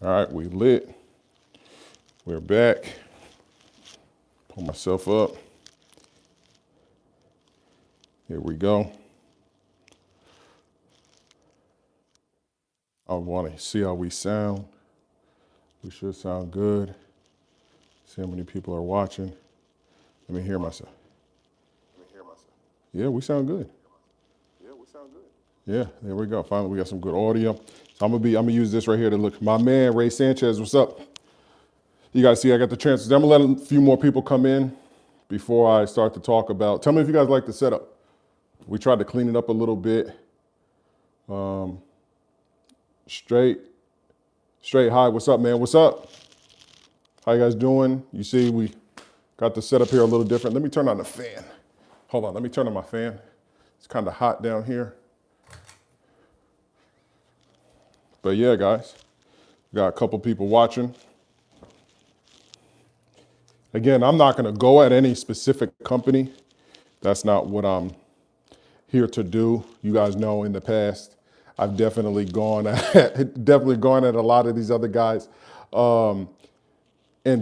All right, we lit. We're back. Pull myself up. Here we go. I want to see how we sound. We should sound good. See how many people are watching. Let me hear myself. Yeah, we sound good. Yeah, there we go. Finally, we got some good audio. So I'm gonna use this right here to look. My man Ray Sanchez, what's up? You guys see I got the transfers. I'm gonna let a few more people come in before I start to talk about. Tell me if you guys like the setup. We tried to clean it up a little bit. Straight high. What's up, man? What's up? How you guys doing? You see, we got the setup here a little different. Let me turn on the fan. Hold on, let me turn on my fan. It's kind of hot down here. But yeah, guys, got a couple people watching. Again, I'm not gonna go at any specific company. That's not what I'm here to do. You guys know in the past, I've definitely gone at a lot of these other guys. And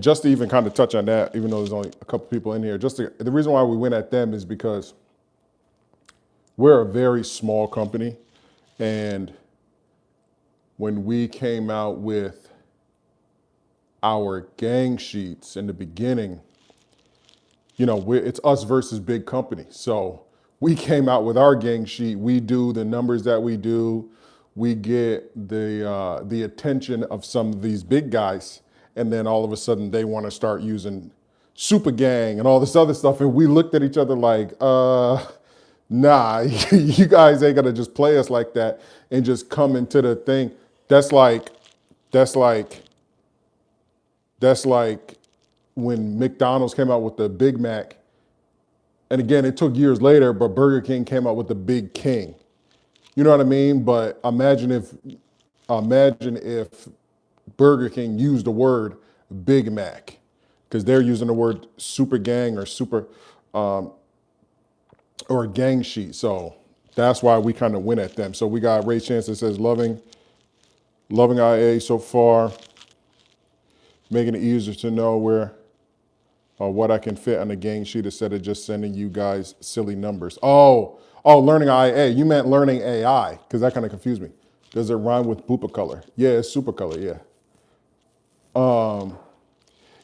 just to even kind of touch on that, even though there's only a couple people in here, the reason why we went at them is because we're a very small company. And when we came out with our Gank sheets in the beginning, you know, it's us versus big company. So we came out with our Gank sheet. We do the numbers that we do. We get the attention of some of these big guys, and then all of a sudden they want to start using Super Gang and all this other stuff. And we looked at each other like, nah, you guys ain't gonna just play us like that and just come into the thing. That's like when McDonald's came out with the Big Mac. And again, it took years later, but Burger King came out with the Big King. You know what I mean? But imagine if Burger King used the word Big Mac, because they're using the word Super Gang or or Gang Sheet. So that's why we kind of went at them. So we got Ray Chance that says loving IA so far, making it easier to know where what I can fit on the Gang Sheet instead of just sending you guys silly numbers. Oh, learning IA. You meant learning AI, because that kind of confused me. Does it rhyme with Bupacolor? Yeah, it's Supacolor, yeah.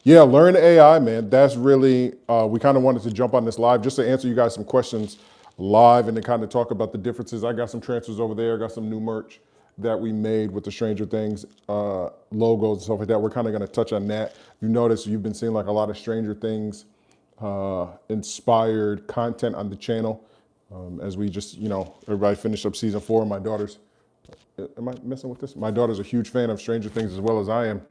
Yeah, learn AI, man. That's really, we kind of wanted to jump on this live just to answer you guys some questions live and to kind of talk about the differences. I got some transfers over there. I got some new merch that we made with the Stranger Things logos and stuff like that. We're kind of going to touch on that. You notice you've been seeing like a lot of Stranger Things inspired content on the channel as we just, you know, everybody finished up season 4. My daughter's, am I messing with this? My daughter's a huge fan of Stranger Things as well as I am.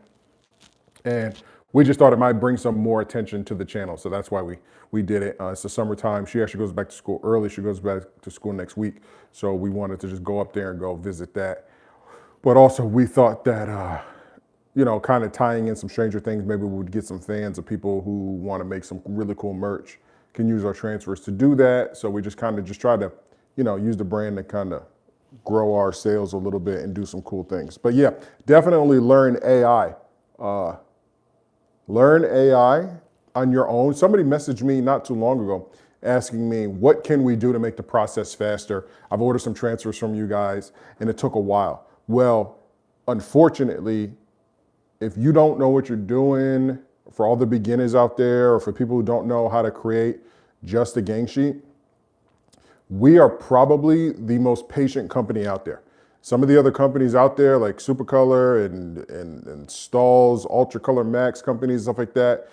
And we just thought it might bring some more attention to the channel. So that's why we did it. It's the summertime. She actually goes back to school early. She goes back to school next week. So we wanted to just go up there and go visit that. But also we thought that, you know, kind of tying in some Stranger Things, maybe we would get some fans of people who want to make some really cool merch, can use our transfers to do that. So we just kind of just try to, you know, use the brand to kind of grow our sales a little bit and do some cool things. But yeah, definitely learn AI. Learn AI on your own. Somebody messaged me not too long ago asking me, what can we do to make the process faster? I've ordered some transfers from you guys and it took a while. Well, unfortunately, if you don't know what you're doing, for all the beginners out there, or for people who don't know how to create just a Gank sheet, we are probably the most patient company out there. Some of the other companies out there, like Supacolor and Stahl's, Ultracolor Max companies, stuff like that,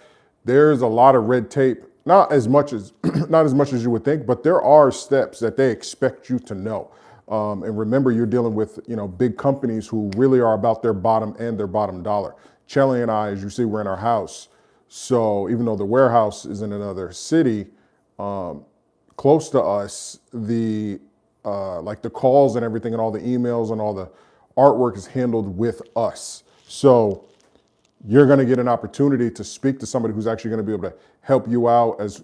there's a lot of red tape. Not as much as you would think, but there are steps that they expect you to know. And remember, you're dealing with, you know, big companies who really are about their bottom and their bottom dollar. Chelly and I, as you see, we're in our house. So even though the warehouse is in another city, close to us, like the calls and everything and all the emails and all the artwork is handled with us. So you're gonna get an opportunity to speak to somebody who's actually gonna be able to help you out, as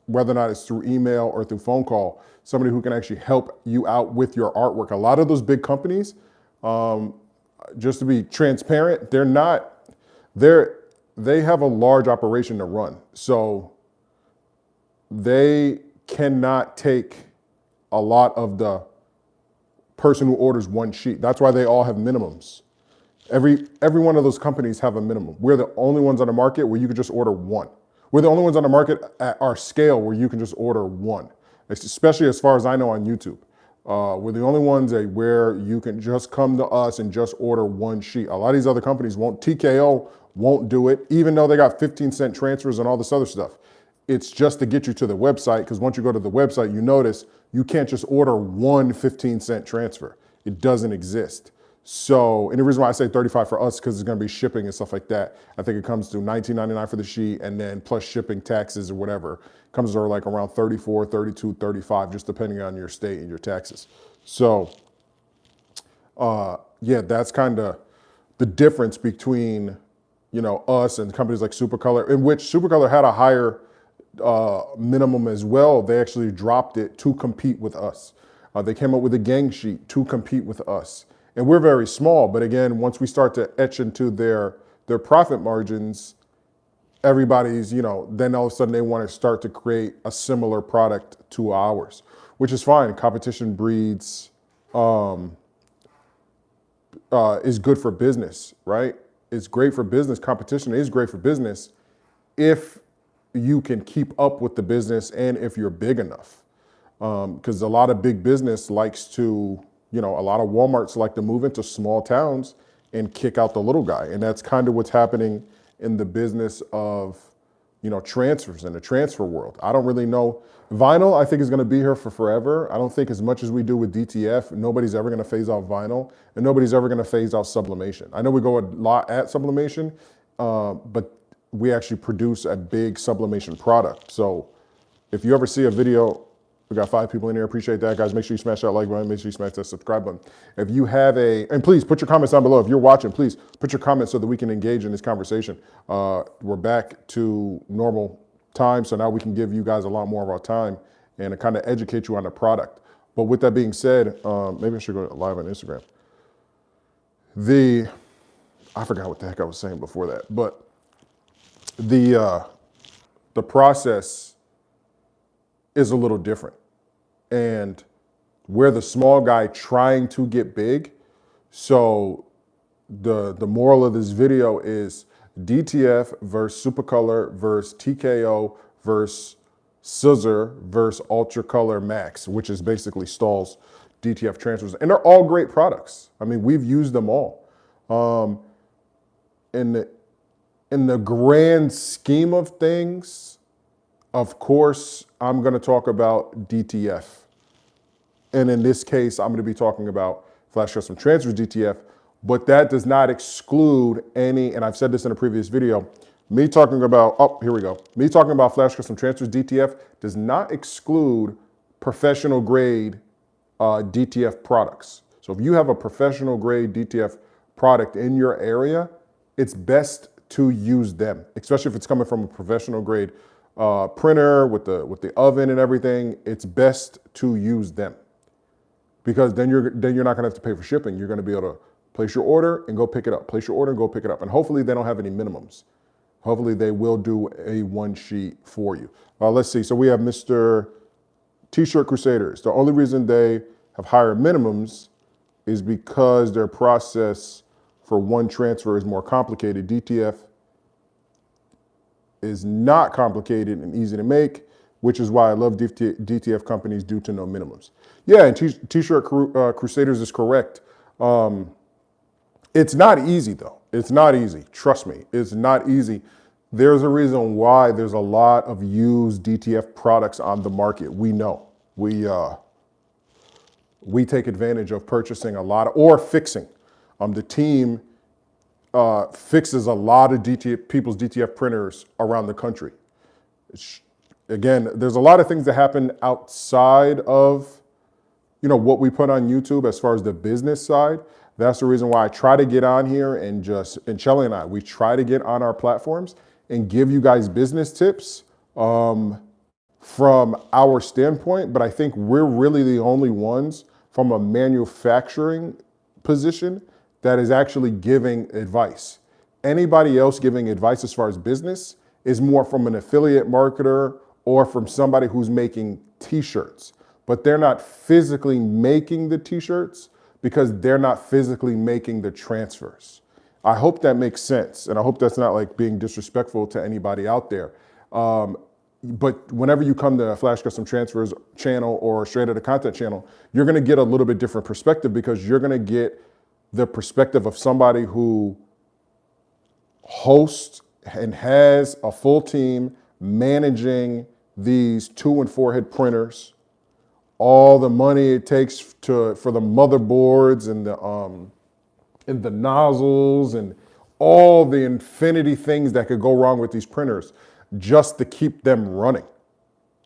whether or not it's through email or through phone call, somebody who can actually help you out with your artwork. A lot of those big companies, just to be transparent, they have a large operation to run. So they cannot take a lot of the person who orders one sheet. That's why they all have minimums. Every one of those companies have a minimum. We're the only ones on the market where you can just order one. We're the only ones on the market at our scale where you can just order one, especially as far as I know on YouTube. We're the only ones where you can just come to us and just order one sheet. A lot of these other companies won't. TKO won't do it, even though they got 15-cent transfers and all this other stuff. It's just to get you to the website, because once you go to the website, you notice you can't just order one 15-cent transfer. It doesn't exist. So, and the reason why I say 35 for us, because it's going to be shipping and stuff like that. I think it comes to $19.99 for the sheet, and then plus shipping, taxes, or whatever, comes to like around 34, 32, 35, just depending on your state and your taxes. So, yeah, that's kind of the difference between, you know, us and companies like Supacolor, in which Supacolor had a higher minimum as well. They actually dropped it to compete with us. They came up with a Gank sheet to compete with us. And we're very small, but again, once we start to etch into their profit margins, everybody's, you know, then all of a sudden they want to start to create a similar product to ours, which is fine. Competition breeds, is good for business, right? It's great for business. Competition is great for business if you can keep up with the business and if you're big enough. Because a lot of big business likes to, you know, a lot of Walmarts like to move into small towns and kick out the little guy. And that's kind of what's happening in the business of, you know, transfers in the transfer world. I don't really know. Vinyl, I think, is going to be here for forever. I don't think as much as we do with DTF, nobody's ever going to phase out vinyl, and nobody's ever going to phase out sublimation. I know we go a lot at sublimation, but we actually produce a big sublimation product. So if you ever see a video, we got 5 people in here. Appreciate that, guys. Make sure you smash that like button. Make sure you smash that subscribe button. If you have and please put your comments down below. If you're watching, please put your comments so that we can engage in this conversation. We're back to normal time, so now we can give you guys a lot more of our time and to kind of educate you on the product. But with that being said, maybe I should go live on Instagram. I forgot what the heck I was saying before that, but the process is a little different. And we're the small guy trying to get big. So the moral of this video is DTF versus Supacolor versus TKO versus Siser versus Ultracolor Max, which is basically Stahl's DTF transfers. And they're all great products. I mean, we've used them all. In the grand scheme of things, of course, I'm going to talk about DTF. And in this case, I'm going to be talking about Flash Custom Transfers DTF, but that does not exclude any, and I've said this in a previous video, me talking about Flash Custom Transfers DTF does not exclude professional grade DTF products. So if you have a professional grade DTF product in your area, it's best to use them, especially if it's coming from a professional grade printer with the oven and everything. It's best to use them, because then you're not gonna have to pay for shipping. You're gonna be able to place your order and go pick it up, place your order and go pick it up. And hopefully they don't have any minimums. Hopefully they will do a one sheet for you. Let's see, so we have Mr. T-shirt Crusaders. The only reason they have higher minimums is because their process for one transfer is more complicated. DTF is not complicated and easy to make, which is why I love DTF companies due to no minimums. Yeah, and T-shirt Crusaders is correct. It's not easy though. It's not easy. Trust me, it's not easy. There's a reason why there's a lot of used DTF products on the market. We know. We take advantage of purchasing a lot or fixing. The team fixes a lot of people's DTF printers around the country. Again, there's a lot of things that happen outside of, you know, what we put on YouTube as far as the business side. That's the reason why I try to get on here and Shelly and I, we try to get on our platforms and give you guys business tips from our standpoint. But I think we're really the only ones from a manufacturing position that is actually giving advice. Anybody else giving advice as far as business is more from an affiliate marketer or from somebody who's making t-shirts, but they're not physically making the t-shirts because they're not physically making the transfers. I hope that makes sense, and I hope that's not like being disrespectful to anybody out there. But whenever you come to a Flash Custom Transfers channel or Straight Outta Content channel, you're gonna get a little bit different perspective because you're gonna get the perspective of somebody who hosts and has a full team managing these 2 and 4 head printers, all the money it takes for the motherboards and the nozzles and all the infinity things that could go wrong with these printers just to keep them running.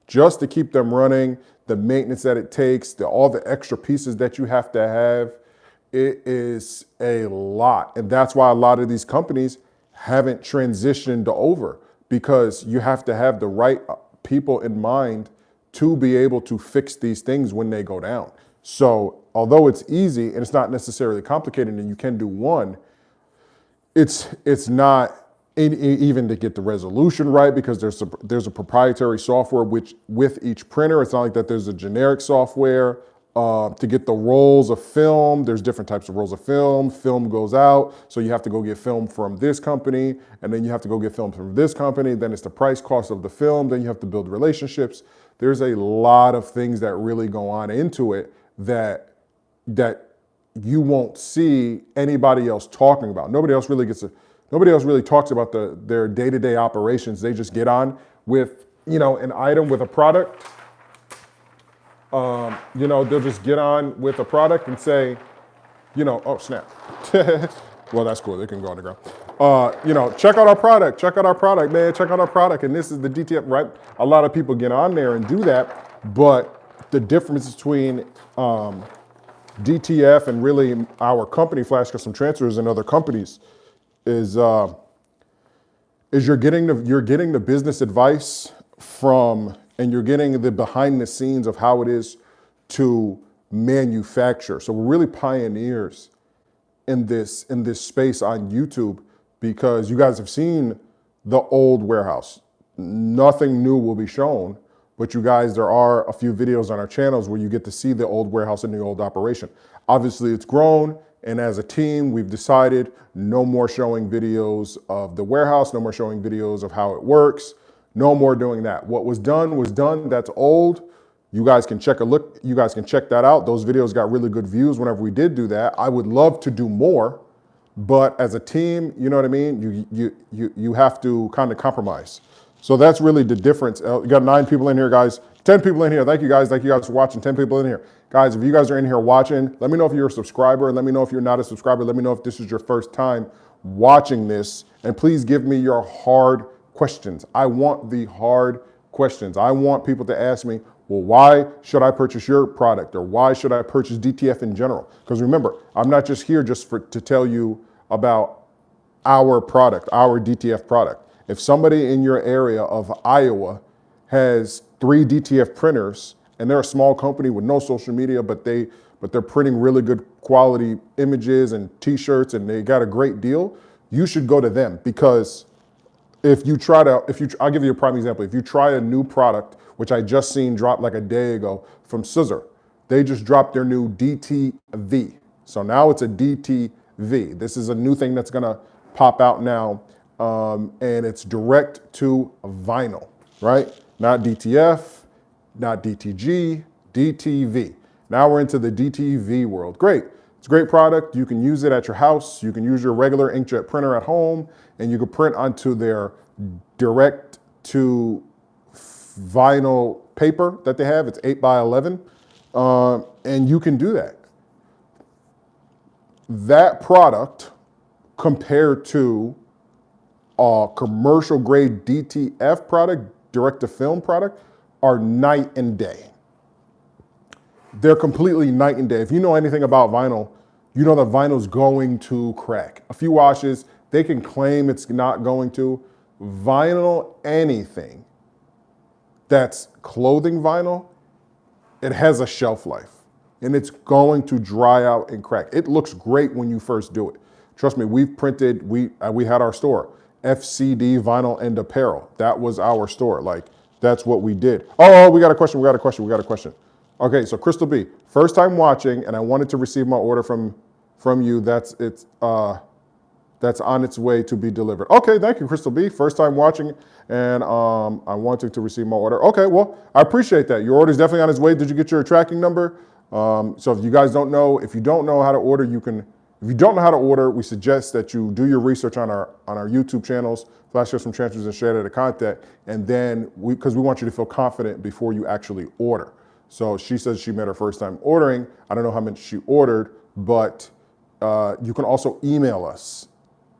Just to keep them running, the maintenance that it takes, all the extra pieces that you have to have, it is a lot. And that's why a lot of these companies haven't transitioned over, because you have to have the right people in mind to be able to fix these things when they go down. So although it's easy and it's not necessarily complicated and you can do one, it's not even to get the resolution right, because there's a proprietary software which with each printer. It's not like that there's a generic software. To get the rolls of film, there's different types of rolls of film. Film goes out, so you have to go get film from this company, and then you have to go get film from this company. Then it's the price cost of the film. Then you have to build relationships. There's a lot of things that really go on into it that you won't see anybody else talking about. Nobody else really talks about their day-to-day operations. They just get on with, an item with a product. They'll just get on with a product and say, oh snap. Well, that's cool. They can go on the ground. Check out our product, man. Check out our product. And this is the DTF, right? A lot of people get on there and do that, but the difference between DTF and really our company, Flash Custom Transfers, and other companies is you're getting the business advice from, and you're getting the behind the scenes of how it is to manufacture. So we're really pioneers in this space on YouTube, because you guys have seen the old warehouse. Nothing new will be shown, but you guys, there are a few videos on our channels where you get to see the old warehouse and the old operation. Obviously it's grown, and as a team, we've decided no more showing videos of the warehouse, no more showing videos of how it works. No more doing that. What was done. That's old. You guys can check that out. Those videos got really good views whenever we did do that. I would love to do more, but as a team, you know what I mean? You have to kind of compromise. So that's really the difference. You got 9 people in here, guys. 10 people in here. Thank you guys. Thank you guys for watching. 10 people in here. Guys, if you guys are in here watching, let me know if you're a subscriber, and let me know if you're not a subscriber. Let me know if this is your first time watching this, and please give me your hard questions. I want the hard questions. I want people to ask me, well, why should I purchase your product, or why should I purchase DTF in general? Because remember, I'm not just here to tell you about our product, our DTF product. If somebody in your area of Iowa has 3 DTF printers and they're a small company with no social media, but they're printing really good quality images and t-shirts and they got a great deal, you should go to them. Because I'll give you a prime example. If you try a new product, which I just seen drop like a day ago from Siser, they just dropped their new DTV. So now it's a DTV. This is a new thing that's gonna pop out now, and it's direct to vinyl, right? Not DTF, not DTG, DTV. Now we're into the DTV world. Great. It's a great product. You can use it at your house. You can use your regular inkjet printer at home, and you can print onto their direct to vinyl paper that they have. It's 8x11, and you can do that. That product compared to a commercial grade DTF product, direct to film product, are night and day. They're completely night and day. If you know anything about vinyl, you know that vinyl's going to crack. A few washes, they can claim it's not going to. Vinyl, anything that's clothing vinyl, it has a shelf life. and it's going to dry out and crack. It looks great when you first do it. Trust me, we've printed, we had our store, FCD Vinyl and Apparel. That was our store. Like, that's what we did. Oh, we got a question. Okay, so Crystal B, first time watching, and I wanted to receive my order from you. That's on its way to be delivered. Okay, thank you, Crystal B. First time watching, and I wanted to receive my order. Okay, well, I appreciate that. Your order is definitely on its way. Did you get your tracking number? So if you guys don't know, if you don't know how to order, if you don't know how to order, we suggest that you do your research on our YouTube channels, Flash Custom Transfers and Straight Outta Content, and then because we want you to feel confident before you actually order. So she says she made her first time ordering. I don't know how much she ordered, but you can also email us.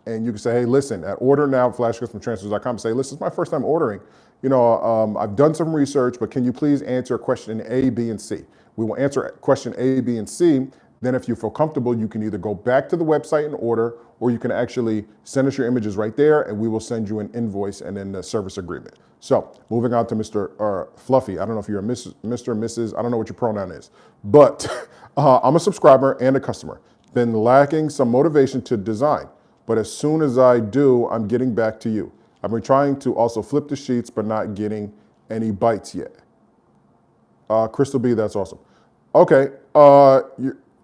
And you can say, hey, listen, at order.now@flashcustomtransfers.com, say, listen, it's my first time ordering. You know, I've done some research, but can you please answer question A, B, and C? We will answer question A, B, and C. Then if you feel comfortable, you can either go back to the website and order, or you can actually send us your images right there, and we will send you an invoice and then the service agreement. So moving on to Mr. Fluffy. I don't know if you're a Mr. Mrs. I don't know what your pronoun is, but I'm a subscriber and a customer. Been lacking some motivation to design, but as soon as I do, I'm getting back to you. I've been trying to also flip the sheets, but not getting any bites yet. Crystal B, that's awesome. Okay,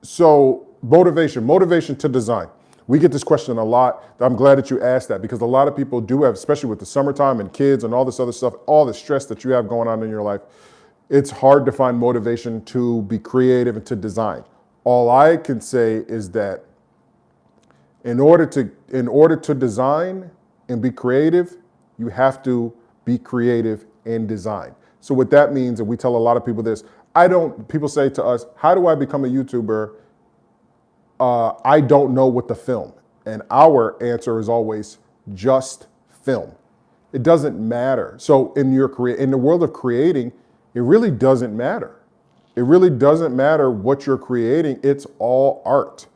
so motivation to design. We get this question a lot. I'm glad that you asked that, because a lot of people do have, especially with the summertime and kids and all this other stuff, all the stress that you have going on in your life, it's hard to find motivation to be creative and to design. All I can say is that in order to design and be creative, you have to be creative in design. So what that means, and we tell a lot of people this, people say to us, how do I become a YouTuber? I don't know what to film. And our answer is always just film. It doesn't matter. So in the world of creating, it really doesn't matter. It really doesn't matter what you're creating. It's all art.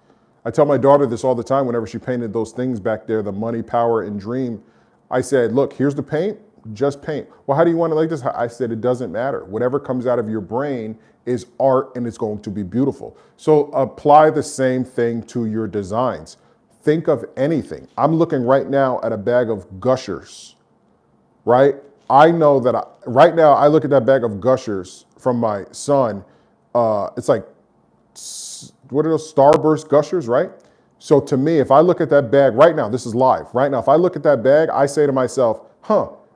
I tell my daughter this all the time whenever she painted those things back there, the money, power, and dream. I said, look, here's the paint, just paint. Well, how do you want it like this? I said, it doesn't matter. Whatever comes out of your brain is art, and it's going to be beautiful. So apply the same thing to your designs. Think of anything. I'm looking right now at a bag of Gushers, right? I know that right now I look at that bag of Gushers from my son. It's like, what are those, Starburst Gushers, right? So to me, if I look at that bag right now, this is live, right now, if I look at that bag, I say to myself,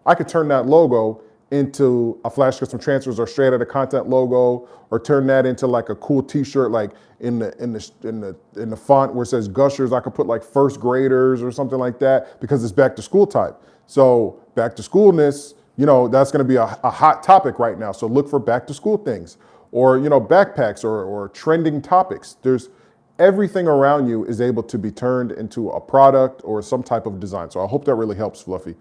I could turn that logo into a Flash Custom Transfers or Straight Outta Content logo, or turn that into like a cool t-shirt, like in the font where it says Gushers, I could put like first graders or something like that, because it's back to school time. So back to schoolness, you know, that's gonna be a hot topic right now. So look for back to school things, or, you know, backpacks or trending topics. There's everything around you is able to be turned into a product or some type of design. So I hope that really helps, Fluffy.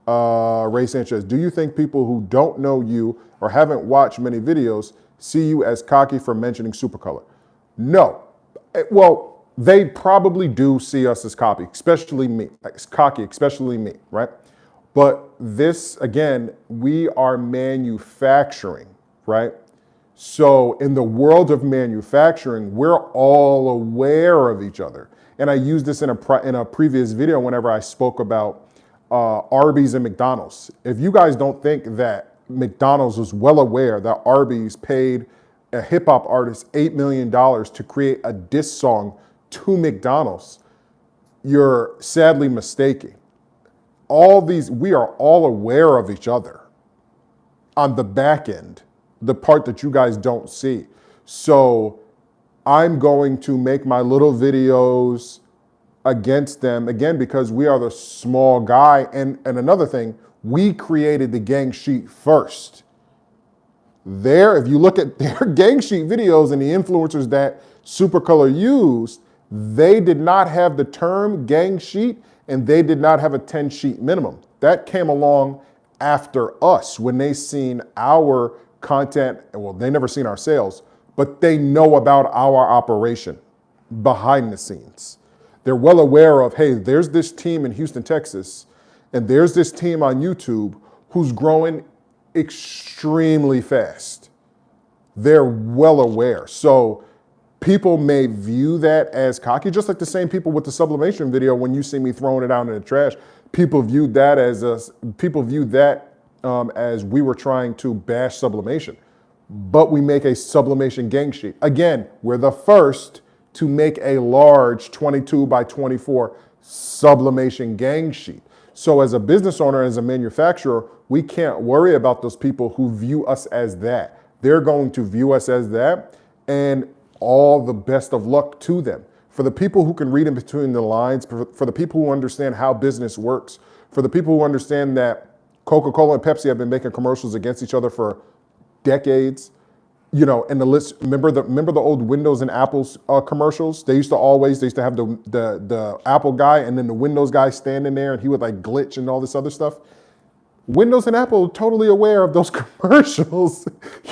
Ray Sanchez, do you think people who don't know you or haven't watched many videos see you as cocky for mentioning Supacolor? No. Well, they probably do see us as cocky, especially me, right? But this, again, we are manufacturing, right? So in the world of manufacturing, we're all aware of each other. And I used this in a previous video whenever I spoke about Arby's and McDonald's. If you guys don't think that McDonald's was well aware that Arby's paid a hip hop artist $8 million to create a diss song to McDonald's, you're sadly mistaken. We are all aware of each other on the back end, the part that you guys don't see. So I'm going to make my little videos against them, again, because we are the small guy. And another thing, we created the Gank sheet first. If you look at their Gank sheet videos and the influencers that Supacolor used, they did not have the term Gank sheet, and they did not have a 10 sheet minimum. That came along after us when they seen our content. Well, they never seen our sales, but they know about our operation behind the scenes. They're well aware of, hey, there's this team in Houston, Texas, and there's this team on YouTube who's growing extremely fast. They're well aware. So people may view that as cocky, just like the same people with the sublimation video. When you see me throwing it out in the trash, people view that as as we were trying to bash sublimation. But we make a sublimation Gank sheet. Again, we're the first to make a large 22 by 24 sublimation Gank sheet. So as a business owner, as a manufacturer, we can't worry about those people who view us as that. They're going to view us as that, and all the best of luck to them. For the people who can read in between the lines, for the people who understand how business works, for the people who understand that Coca-Cola and Pepsi have been making commercials against each other for decades, you know, and the list, remember the old Windows and Apple's commercials? They used to have the Apple guy and then the Windows guy standing there, and he would like glitch and all this other stuff. Windows and Apple are totally aware of those commercials.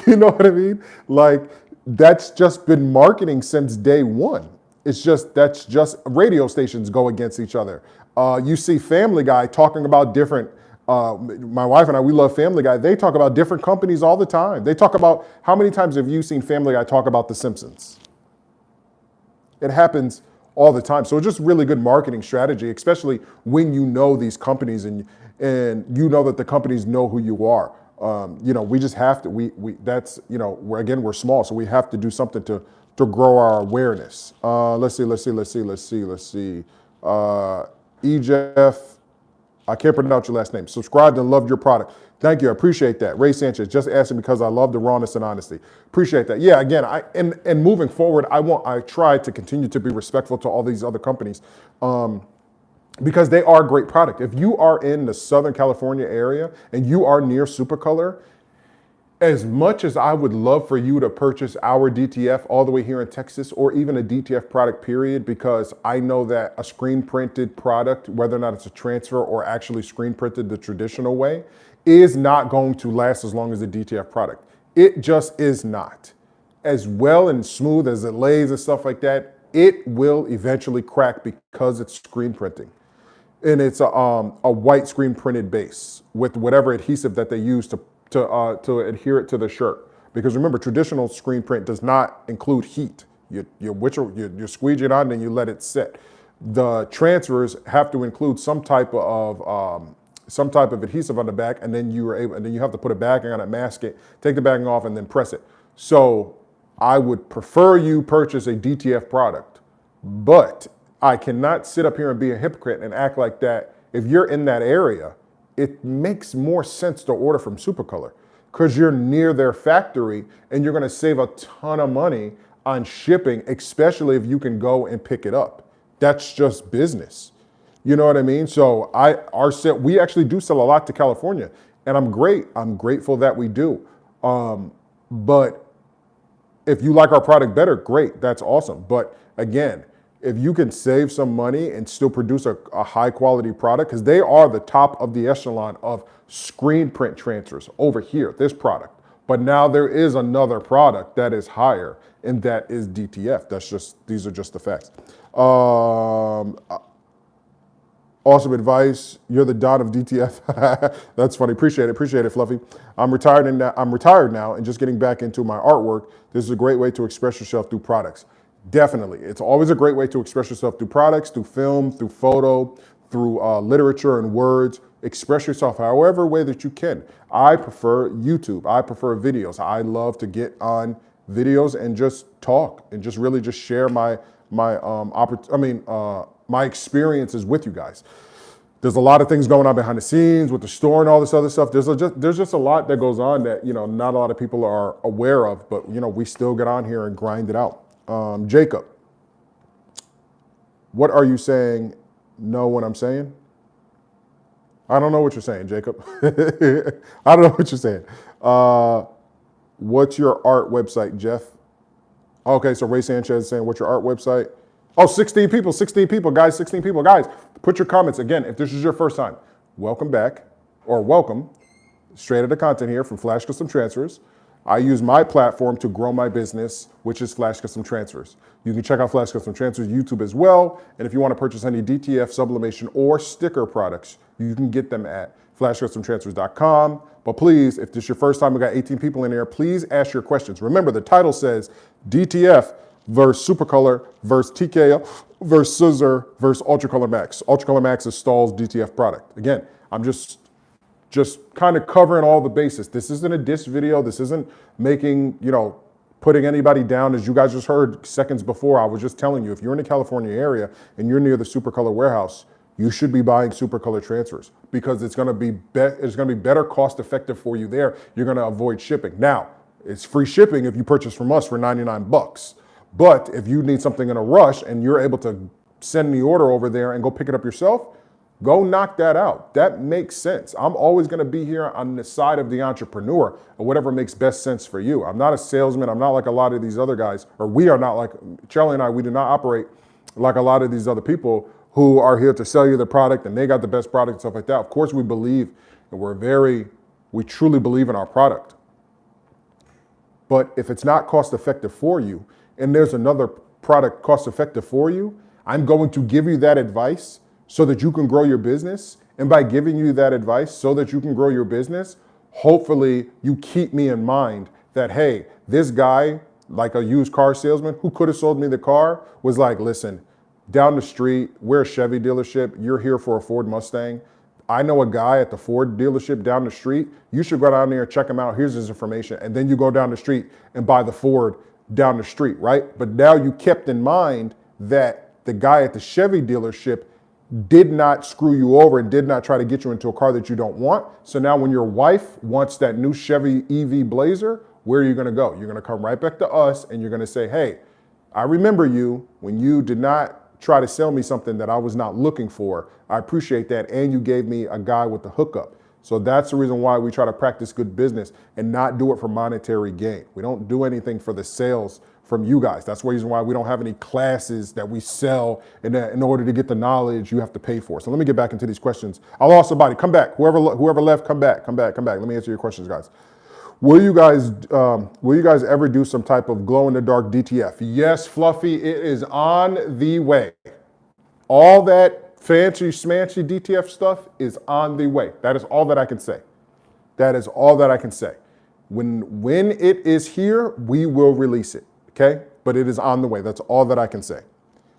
You know what I mean? Like, that's just been marketing since day one. That's just radio stations go against each other. You see Family Guy talking about different, my wife and I, we love Family Guy. They talk about different companies all the time. They talk about, how many times have you seen Family Guy talk about The Simpsons? It happens all the time. So it's just really good marketing strategy, especially when you know these companies and you know that the companies know who you are. You know, we just have to, that's, you know, we're small, so we have to do something to grow our awareness. Let's see. EJF, I can't pronounce your last name. Subscribed and loved your product. Thank you, I appreciate that. Ray Sanchez, just asking because I love the rawness and honesty. Appreciate that. Yeah, again, and moving forward, I try to continue to be respectful to all these other companies. Because they are a great product. If you are in the Southern California area and you are near Supacolor, as much as I would love for you to purchase our DTF all the way here in Texas, or even a DTF product period, because I know that a screen printed product, whether or not it's a transfer or actually screen printed the traditional way, is not going to last as long as a DTF product. It just is not. As well and smooth as it lays and stuff like that, it will eventually crack because it's screen printing. And it's a white screen printed base with whatever adhesive that they use to adhere it to the shirt. Because remember, traditional screen print does not include heat. You squeeze it on and you let it sit. The transfers have to include some type of adhesive on the back, and then you have to put a backing on it, mask it, take the backing off, and then press it. So I would prefer you purchase a DTF product, but I cannot sit up here and be a hypocrite and act like that. If you're in that area, it makes more sense to order from Supacolor because you're near their factory and you're gonna save a ton of money on shipping, especially if you can go and pick it up. That's just business. You know what I mean? So we actually do sell a lot to California, and I'm grateful that we do. But if you like our product better, great, that's awesome. But again, if you can save some money and still produce a high quality product, because they are the top of the echelon of screen print transfers over here, this product. But now there is another product that is higher, and that is DTF. These are just the facts. Awesome advice. You're the Don of DTF. That's funny. Appreciate it, Fluffy. I'm retired now and just getting back into my artwork. This is a great way to express yourself through products. Definitely. It's always a great way to express yourself through products, through film, through photo, through literature and words. Express yourself however way that you can. I prefer YouTube. I prefer videos. I love to get on videos and just talk and just really just share my experiences with you guys. There's a lot of things going on behind the scenes with the store and all this other stuff. There's just a lot that goes on that, you know, not a lot of people are aware of, but, you know, we still get on here and grind it out. Jacob, what are you saying? Know what I'm saying? I don't know what you're saying, Jacob. I don't know what you're saying. What's your art website, Jeff? Okay, so Ray Sanchez is saying, what's your art website? Oh, 16 people, guys, 16 people. Guys, put your comments. Again, if this is your first time, welcome back, or welcome. Straight out of content here from Flash Custom Transfers. I use my platform to grow my business, which is Flash Custom Transfers. You can check out Flash Custom Transfers YouTube as well. And if you want to purchase any DTF, sublimation, or sticker products, you can get them at flashcustomtransfers.com. But please, if this is your first time, we got 18 people in there, please ask your questions. Remember, the title says DTF, versus Supacolor versus TKO versus Siser versus Ultracolor Max. Ultracolor Max is Stahl's DTF product. Again, I'm just kind of covering all the bases. This isn't a diss video. This isn't making, putting anybody down. As you guys just heard seconds before, I was just telling you, if you're in the California area and you're near the Supacolor warehouse, you should be buying Supacolor transfers because it's going to be better cost effective for you there. You're going to avoid shipping. Now, it's free shipping if you purchase from us for 99 bucks. But if you need something in a rush and you're able to send the order over there and go pick it up yourself, go knock that out. That makes sense. I'm always going to be here on the side of the entrepreneur or whatever makes best sense for you. I'm not a salesman. I'm not like a lot of these other guys, or we are not like, Charlie and I, we do not operate like a lot of these other people who are here to sell you the product and they got the best product and stuff like that. Of course we believe and we truly believe in our product. But if it's not cost effective for you and there's another product cost effective for you, I'm going to give you that advice so that you can grow your business. And by giving you that advice so that you can grow your business, hopefully you keep me in mind that, hey, this guy, like a used car salesman who could have sold me the car, was like, listen, down the street, we're a Chevy dealership. You're here for a Ford Mustang. I know a guy at the Ford dealership down the street. You should go down there and check him out. Here's his information. And then you go down the street and buy the Ford down the street, right? But now you kept in mind that the guy at the Chevy dealership did not screw you over and did not try to get you into a car that you don't want. So now when your wife wants that new Chevy EV Blazer, where are you going to go? You're going to come right back to us and you're going to say, hey, I remember you when you did not try to sell me something that I was not looking for. I appreciate that. And you gave me a guy with the hookup. So that's the reason why we try to practice good business and not do it for monetary gain. We don't do anything for the sales from you guys. That's the reason why we don't have any classes that we sell, and that in order to get the knowledge you have to pay for. So let me get back into these questions. I lost somebody. Come back. Whoever left, come back. Let me answer your questions, guys. Will you guys ever do some type of glow in the dark DTF? Yes, Fluffy, it is on the way. All that fancy smancy DTF stuff is on the way. That is all that I can say. That is all that I can say. When it is here, we will release it. Okay, but it is on the way. That's all that I can say.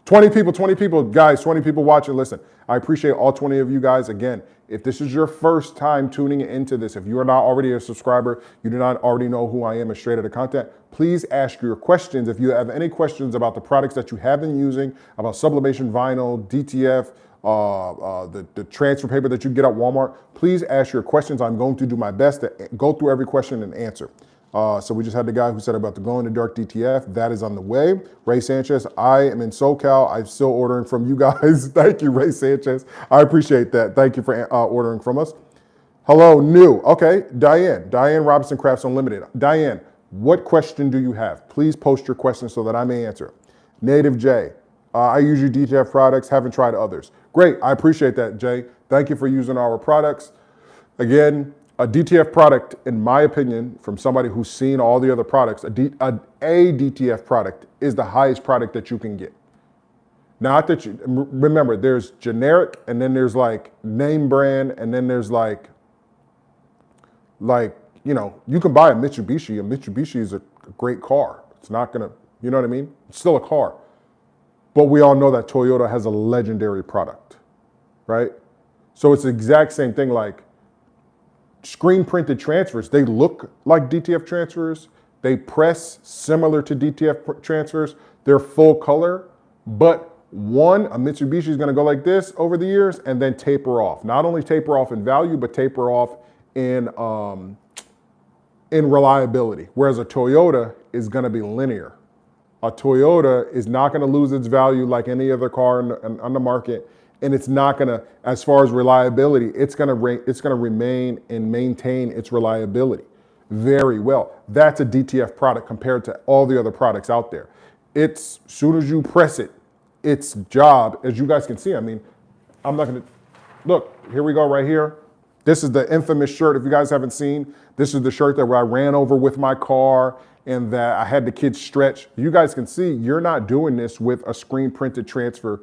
20 people, guys, 20 people watching. Listen, I appreciate all 20 of you guys. Again, if this is your first time tuning into this, if you are not already a subscriber, you do not already know who I am and straight out of content, please ask your questions. If you have any questions about the products that you have been using, about sublimation vinyl, DTF, the transfer paper that you get at Walmart, please ask your questions. I'm going to do my best to go through every question and answer. So we just had the guy who said about the glow in the dark DTF. That is on the way. Ray Sanchez, I am in SoCal. I'm still ordering from you guys. Thank you, Ray Sanchez. I appreciate that. Thank you for ordering from us. Hello, new. Okay, Diane Robinson Crafts Unlimited. Diane, what question do you have? Please post your question so that I may answer it. Native J, I use your DTF products, haven't tried others. Great, I appreciate that, Jay. Thank you for using our products. Again, a DTF product, in my opinion, from somebody who's seen all the other products, a DTF product is the highest product that you can get. Not that you, remember, there's generic, and then there's like name brand, and then there's like, you can buy a Mitsubishi. A Mitsubishi is a great car. It's not gonna, you know what I mean? It's still a car. But we all know that Toyota has a legendary product, right? So it's the exact same thing like, screen printed transfers, they look like DTF transfers. They press similar to DTF transfers. They're full color, but a Mitsubishi is going to go like this over the years and then taper off. Not only taper off in value, but taper off in reliability. Whereas a Toyota is going to be linear. A Toyota is not going to lose its value like any other car on the market. And it's not gonna, as far as reliability, it's gonna remain and maintain its reliability very well. That's a DTF product compared to all the other products out there. It's, soon as you press it, its job, as you guys can see, I mean, I'm not gonna, look, here we go right here. This is the infamous shirt, if you guys haven't seen, this is the shirt that I ran over with my car and that I had the kids stretch. You guys can see, you're not doing this with a screen printed transfer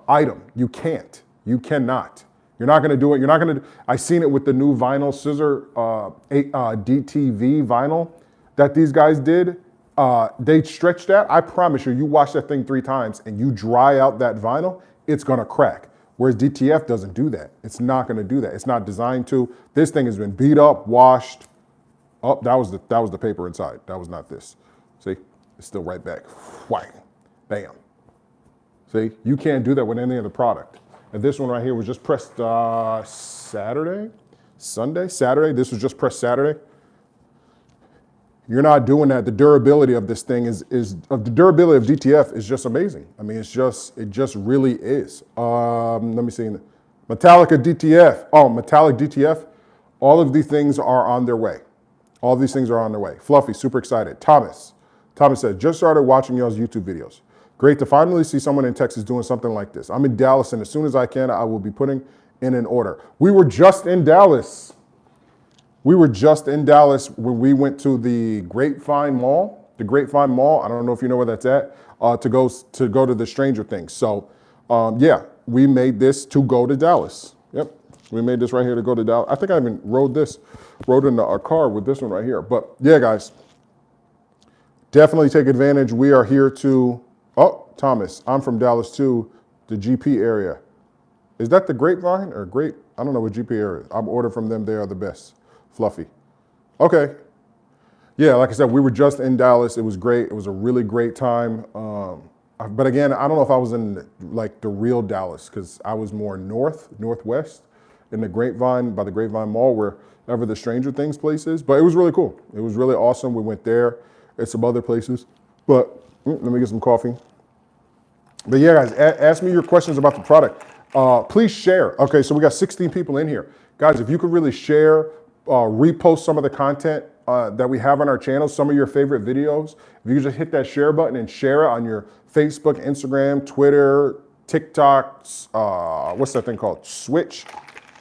item. You can't. You cannot. You're not going to do it. You're not going to. I seen it with the new vinyl Siser DTV vinyl that these guys did. They stretch that. I promise you, you wash that thing 3 times and you dry out that vinyl, it's gonna crack. Whereas DTF doesn't do that. It's not gonna do that. It's not designed to. This thing has been beat up, washed. Oh, that was the paper inside. That was not this. See, it's still right back. Whang, bam. See, you can't do that with any other product. And this one right here was just pressed Saturday. This was just pressed Saturday. You're not doing that. The durability of this thing the durability of DTF is just amazing. I mean, it just really is. Let me see. Metallica DTF. Oh, metallic DTF. All of these things are on their way. All these things are on their way. Fluffy, super excited. Thomas said, just started watching y'all's YouTube videos. Great to finally see someone in Texas doing something like this. I'm in Dallas, and as soon as I can, I will be putting in an order. We were just in Dallas. We were just in Dallas when we went to the Grapevine Mall. The Grapevine Mall, I don't know if you know where that's at, to go to the Stranger Things. So yeah, we made this to go to Dallas. Yep, we made this right here to go to Dallas. I think I even rode in a car with this one right here. But yeah, guys, definitely take advantage. We are here to, oh, Thomas, I'm from Dallas too, the GP area. Is that the Grapevine or I don't know what GP area is. I'm ordering from them, they are the best. Fluffy. Okay. Yeah, like I said, we were just in Dallas. It was great. It was a really great time. But again, I don't know if I was in like the real Dallas because I was more northwest in the Grapevine, by the Grapevine Mall, wherever the Stranger Things place is. But it was really cool. It was really awesome. We went there and some other places. But let me get some coffee. But yeah, guys, ask me your questions about the product. Please share. Okay, so we got 16 people in here. Guys, if you could really share, repost some of the content that we have on our channel, some of your favorite videos. If you could just hit that share button and share it on your Facebook, Instagram, Twitter, TikTok, what's that thing called? Switch,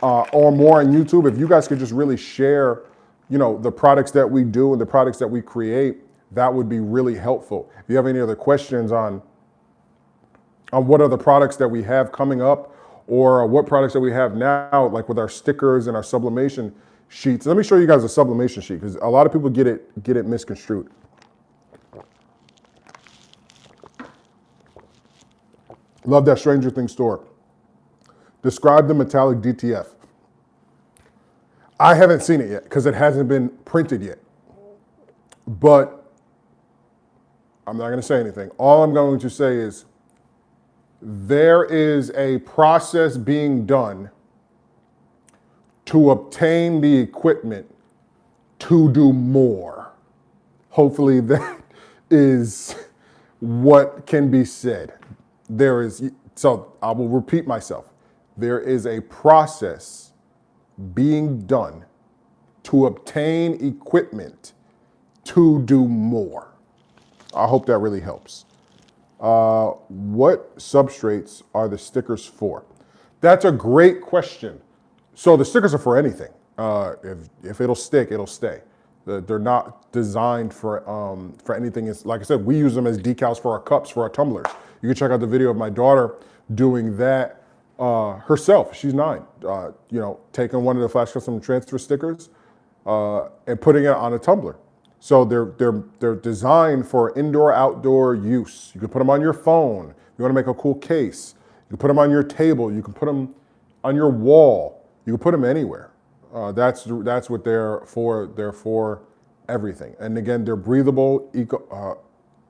or more on YouTube. If you guys could just really share, the products that we do and the products that we create, that would be really helpful. If you have any other questions on what are the products that we have coming up, or what products that we have now, like with our stickers and our sublimation sheets. Let me show you guys a sublimation sheet because a lot of people get it misconstrued. Love that Stranger Things store. Describe the metallic DTF. I haven't seen it yet because it hasn't been printed yet. But I'm not going to say anything. All I'm going to say is there is a process being done to obtain the equipment to do more. Hopefully that is what can be said. So I will repeat myself. There is a process being done to obtain equipment to do more. I hope that really helps. What substrates are the stickers for? That's a great question. So the stickers are for anything. If it'll stick, it'll stay. They're not designed for anything. It's, like I said, we use them as decals for our cups, for our tumblers. You can check out the video of my daughter doing that herself. She's 9. Taking one of the Flash Custom Transfer stickers and putting it on a tumbler. So they're designed for indoor, outdoor use. You can put them on your phone. You want to make a cool case. You can put them on your table. You can put them on your wall. You can put them anywhere. That's what they're for. They're for everything. And again, they're breathable. Are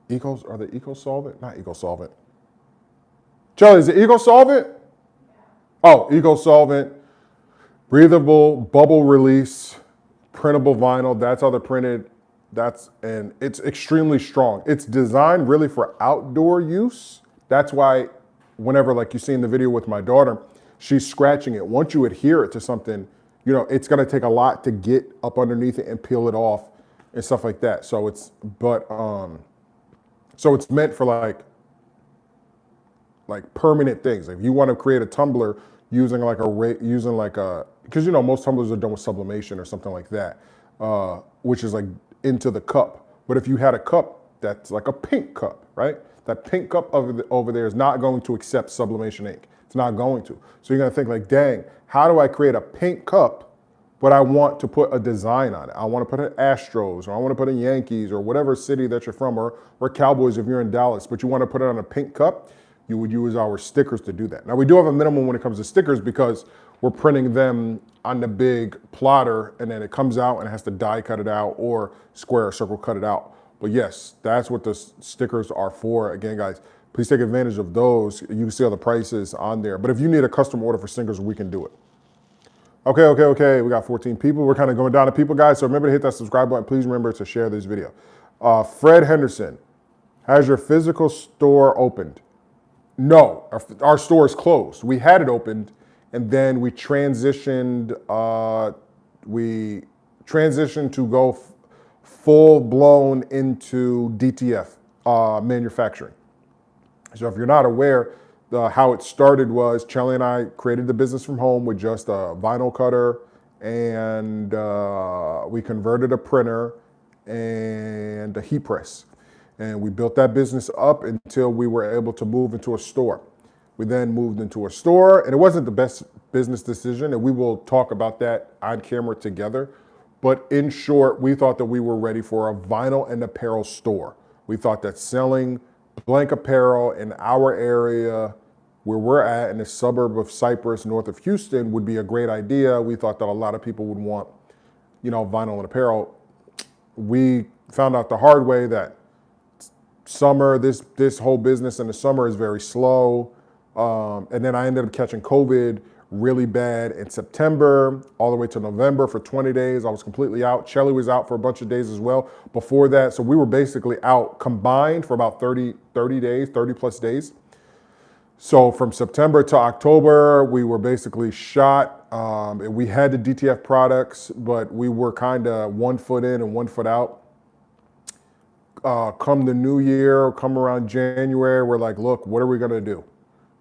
they eco-solvent? Not eco-solvent. Charlie, is it eco-solvent? Oh, eco-solvent, breathable, bubble release, printable vinyl. That's how they're printed. And it's extremely strong. It's designed really for outdoor use. That's why whenever, like you see in the video with my daughter, she's scratching it. Once you adhere it to something, it's gonna take a lot to get up underneath it and peel it off and stuff like that. So it's meant for like permanent things. If you want to create a tumbler using because most tumblers are done with sublimation or something like that, which is like into the cup. But if you had a cup that's like a pink cup, right? That pink cup over there is not going to accept sublimation ink. It's not going to. So you're gonna think like, dang, how do I create a pink cup, but I want to put a design on it. I want to put an Astros, or I want to put a Yankees, or whatever city that you're from, or Cowboys if you're in Dallas, but you want to put it on a pink cup, you would use our stickers to do that. Now we do have a minimum when it comes to stickers because we're printing them on the big plotter and then it comes out and it has to die cut it out or square or circle cut it out. But yes, that's what the stickers are for. Again, guys, please take advantage of those. You can see all the prices on there. But if you need a custom order for stickers, we can do it. Okay. We got 14 people. We're kind of going down to people, guys. So remember to hit that subscribe button. Please remember to share this video. Fred Henderson, has your physical store opened? No, our store is closed. We had it opened, and then we transitioned. To go full blown into DTF manufacturing. So if you're not aware, how it started was Chelly and I created the business from home with just a vinyl cutter, and we converted a printer and a heat press. And we built that business up until we were able to move into a store. We then moved into a store, and it wasn't the best business decision, and we will talk about that on camera together. But in short, we thought that we were ready for a vinyl and apparel store. We thought that selling blank apparel in our area where we're at in the suburb of Cypress, north of Houston, would be a great idea. We thought that a lot of people would want, vinyl and apparel. We found out the hard way that summer, this whole business in the summer is very slow. And then I ended up catching COVID really bad in September, all the way to November for 20 days. I was completely out. Chelly was out for a bunch of days as well before that. So we were basically out combined for about 30 plus days. So from September to October, we were basically shot. We had the DTF products, but we were kind of 1 foot in and 1 foot out. Come the new year, come around January, we're like, look, what are we gonna do?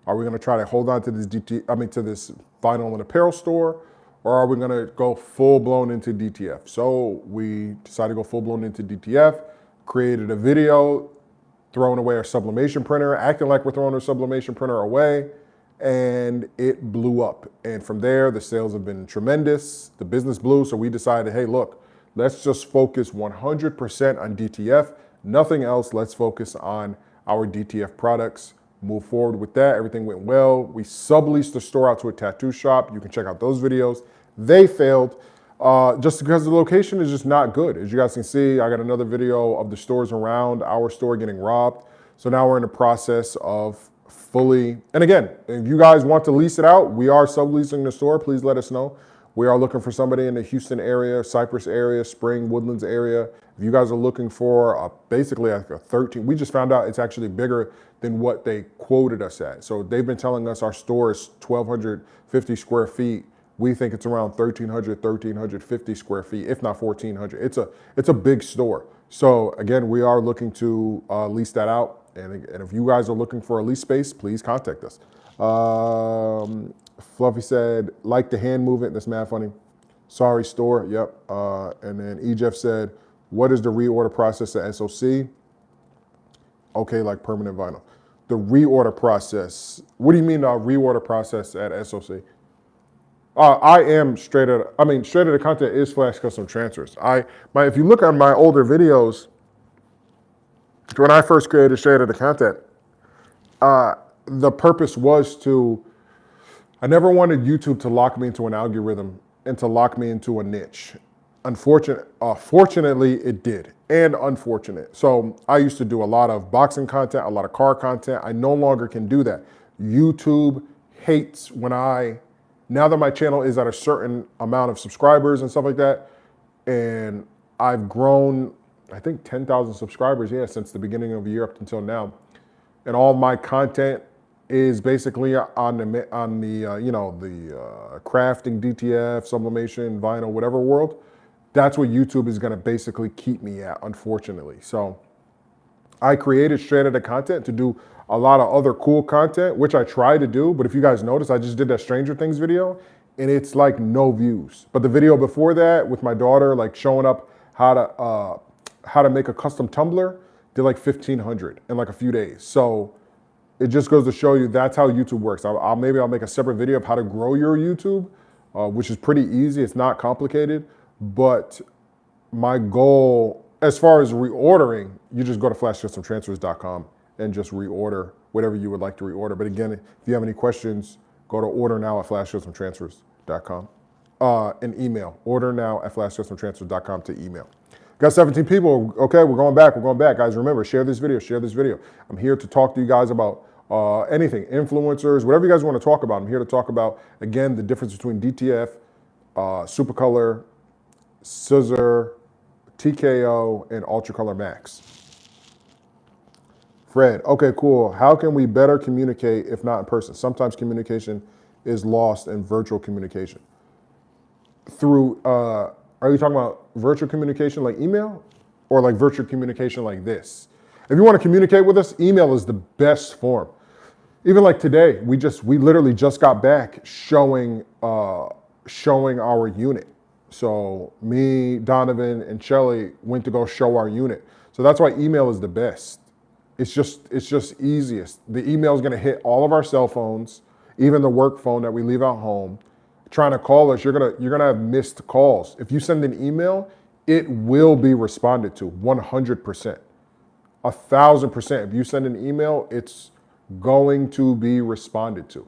Are we gonna try to hold on to this to this vinyl and apparel store, or are we gonna go full blown into DTF? So we decided to go full blown into DTF, created a video, throwing away our sublimation printer, acting like we're throwing our sublimation printer away, and it blew up. And from there, the sales have been tremendous. The business blew, so we decided, hey, look, let's just focus 100% on DTF. Nothing else. Let's focus on our DTF products. Move forward with that. Everything went well. We subleased the store out to a tattoo shop. You can check out those videos. They failed just because the location is just not good. As you guys can see, I got another video of the stores around our store getting robbed. So now we're in the process of fully, and again, if you guys want to lease it out, we are subleasing the store. Please let us know. We are looking for somebody in the Houston area, Cypress area, Spring, Woodlands area. If you guys are looking for basically like a 13, we just found out it's actually bigger than what they quoted us at. So they've been telling us our store is 1,250 square feet. We think it's around 1,300, 1,350 square feet, if not 1,400. It's a big store. So again, we are looking to lease that out. And if you guys are looking for a lease space, please contact us. Fluffy said, like the hand movement, that's mad funny. Sorry, store, yep. And then EJF said, what is the reorder process at SOC? Okay, like permanent vinyl. The reorder process, what do you mean reorder process at SOC? I am straight out of content is Flash Custom Transfers. If you look on my older videos, when I first created straight out of content, the purpose was I never wanted YouTube to lock me into an algorithm and to lock me into a niche. Fortunately, it did, and unfortunate. So I used to do a lot of boxing content, a lot of car content. I no longer can do that. YouTube hates now that my channel is at a certain amount of subscribers and stuff like that, and I've grown, I think 10,000 subscribers, since the beginning of the year up until now. And all my content is basically on the crafting, DTF, sublimation, vinyl, whatever world. That's what YouTube is gonna basically keep me at, unfortunately. So I created straight out of content to do a lot of other cool content, which I try to do. But if you guys notice, I just did that Stranger Things video and it's like no views. But the video before that with my daughter, like showing up how to make a custom tumbler, did like 1,500 in like a few days. So it just goes to show you that's how YouTube works. Maybe I'll make a separate video of how to grow your YouTube. which is pretty easy. It's not complicated, but my goal, as far as reordering, you just go to flashcustomtransfers.com and just reorder whatever you would like to reorder. But again, if you have any questions, go to order now at flashcustomtransfers.com. And email, order now at flashcustomtransfers.com to email. Got 17 people. Okay, we're going back. Guys, remember, share this video. I'm here to talk to you guys about anything, influencers, whatever you guys want to talk about. I'm here to talk about, again, the difference between DTF, Supacolor, Siser, TKO, and Ultracolor Max. Fred, okay, cool. How can we better communicate if not in person? Sometimes communication is lost in virtual communication. Through, are you talking about virtual communication like email or like virtual communication like this? If you want to communicate with us, email is the best form. Even like today, we literally just got back showing our unit. So me, Donovan, and Shelly went to go show our unit. So that's why email is the best. It's just easiest. The email is going to hit all of our cell phones, even the work phone that we leave at home. Trying to call us, you're gonna have missed calls. If you send an email, it will be responded to 100%, 1,000%. If you send an email, it's going to be responded to,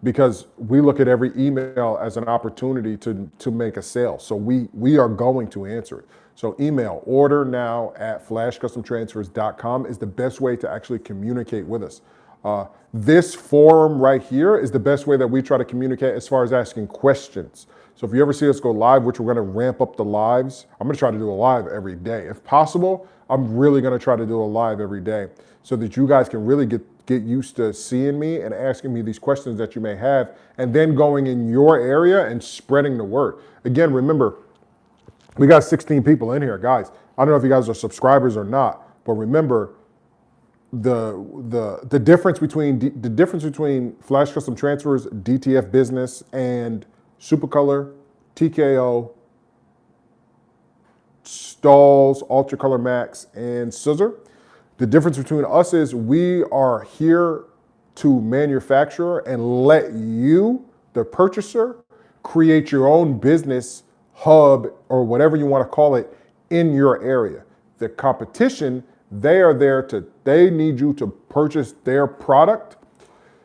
because we look at every email as an opportunity to make a sale. So we are going to answer it. So email, order now at flashcustomtransfers.com is the best way to actually communicate with us. This forum right here is the best way that we try to communicate as far as asking questions. So if you ever see us go live, which we're going to ramp up the lives, I'm going to try to do a live every day. If possible, I'm really going to try to do a live every day so that you guys can really get used to seeing me and asking me these questions that you may have, and then going in your area and spreading the word. Again, remember, we got 16 people in here, guys. I don't know if you guys are subscribers or not, but remember, the difference between Flash Custom Transfers, DTF Business, and Supacolor, TKO, Stalls, Ultracolor Max, and Siser. The difference between us is we are here to manufacture and let you, the purchaser, create your own business hub or whatever you want to call it in your area. The competition, they need you to purchase their product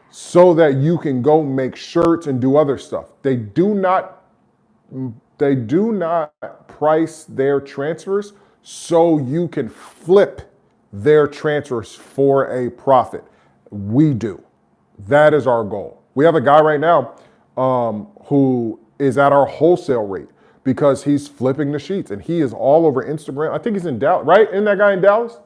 so that you can go make shirts and do other stuff. They do not price their transfers so you can flip their transfers for a profit. We do. That is our goal. We have a guy right now who is at our wholesale rate because he's flipping the sheets, and he is all over Instagram. I think he's in Dallas, right? Isn't that guy in Dallas?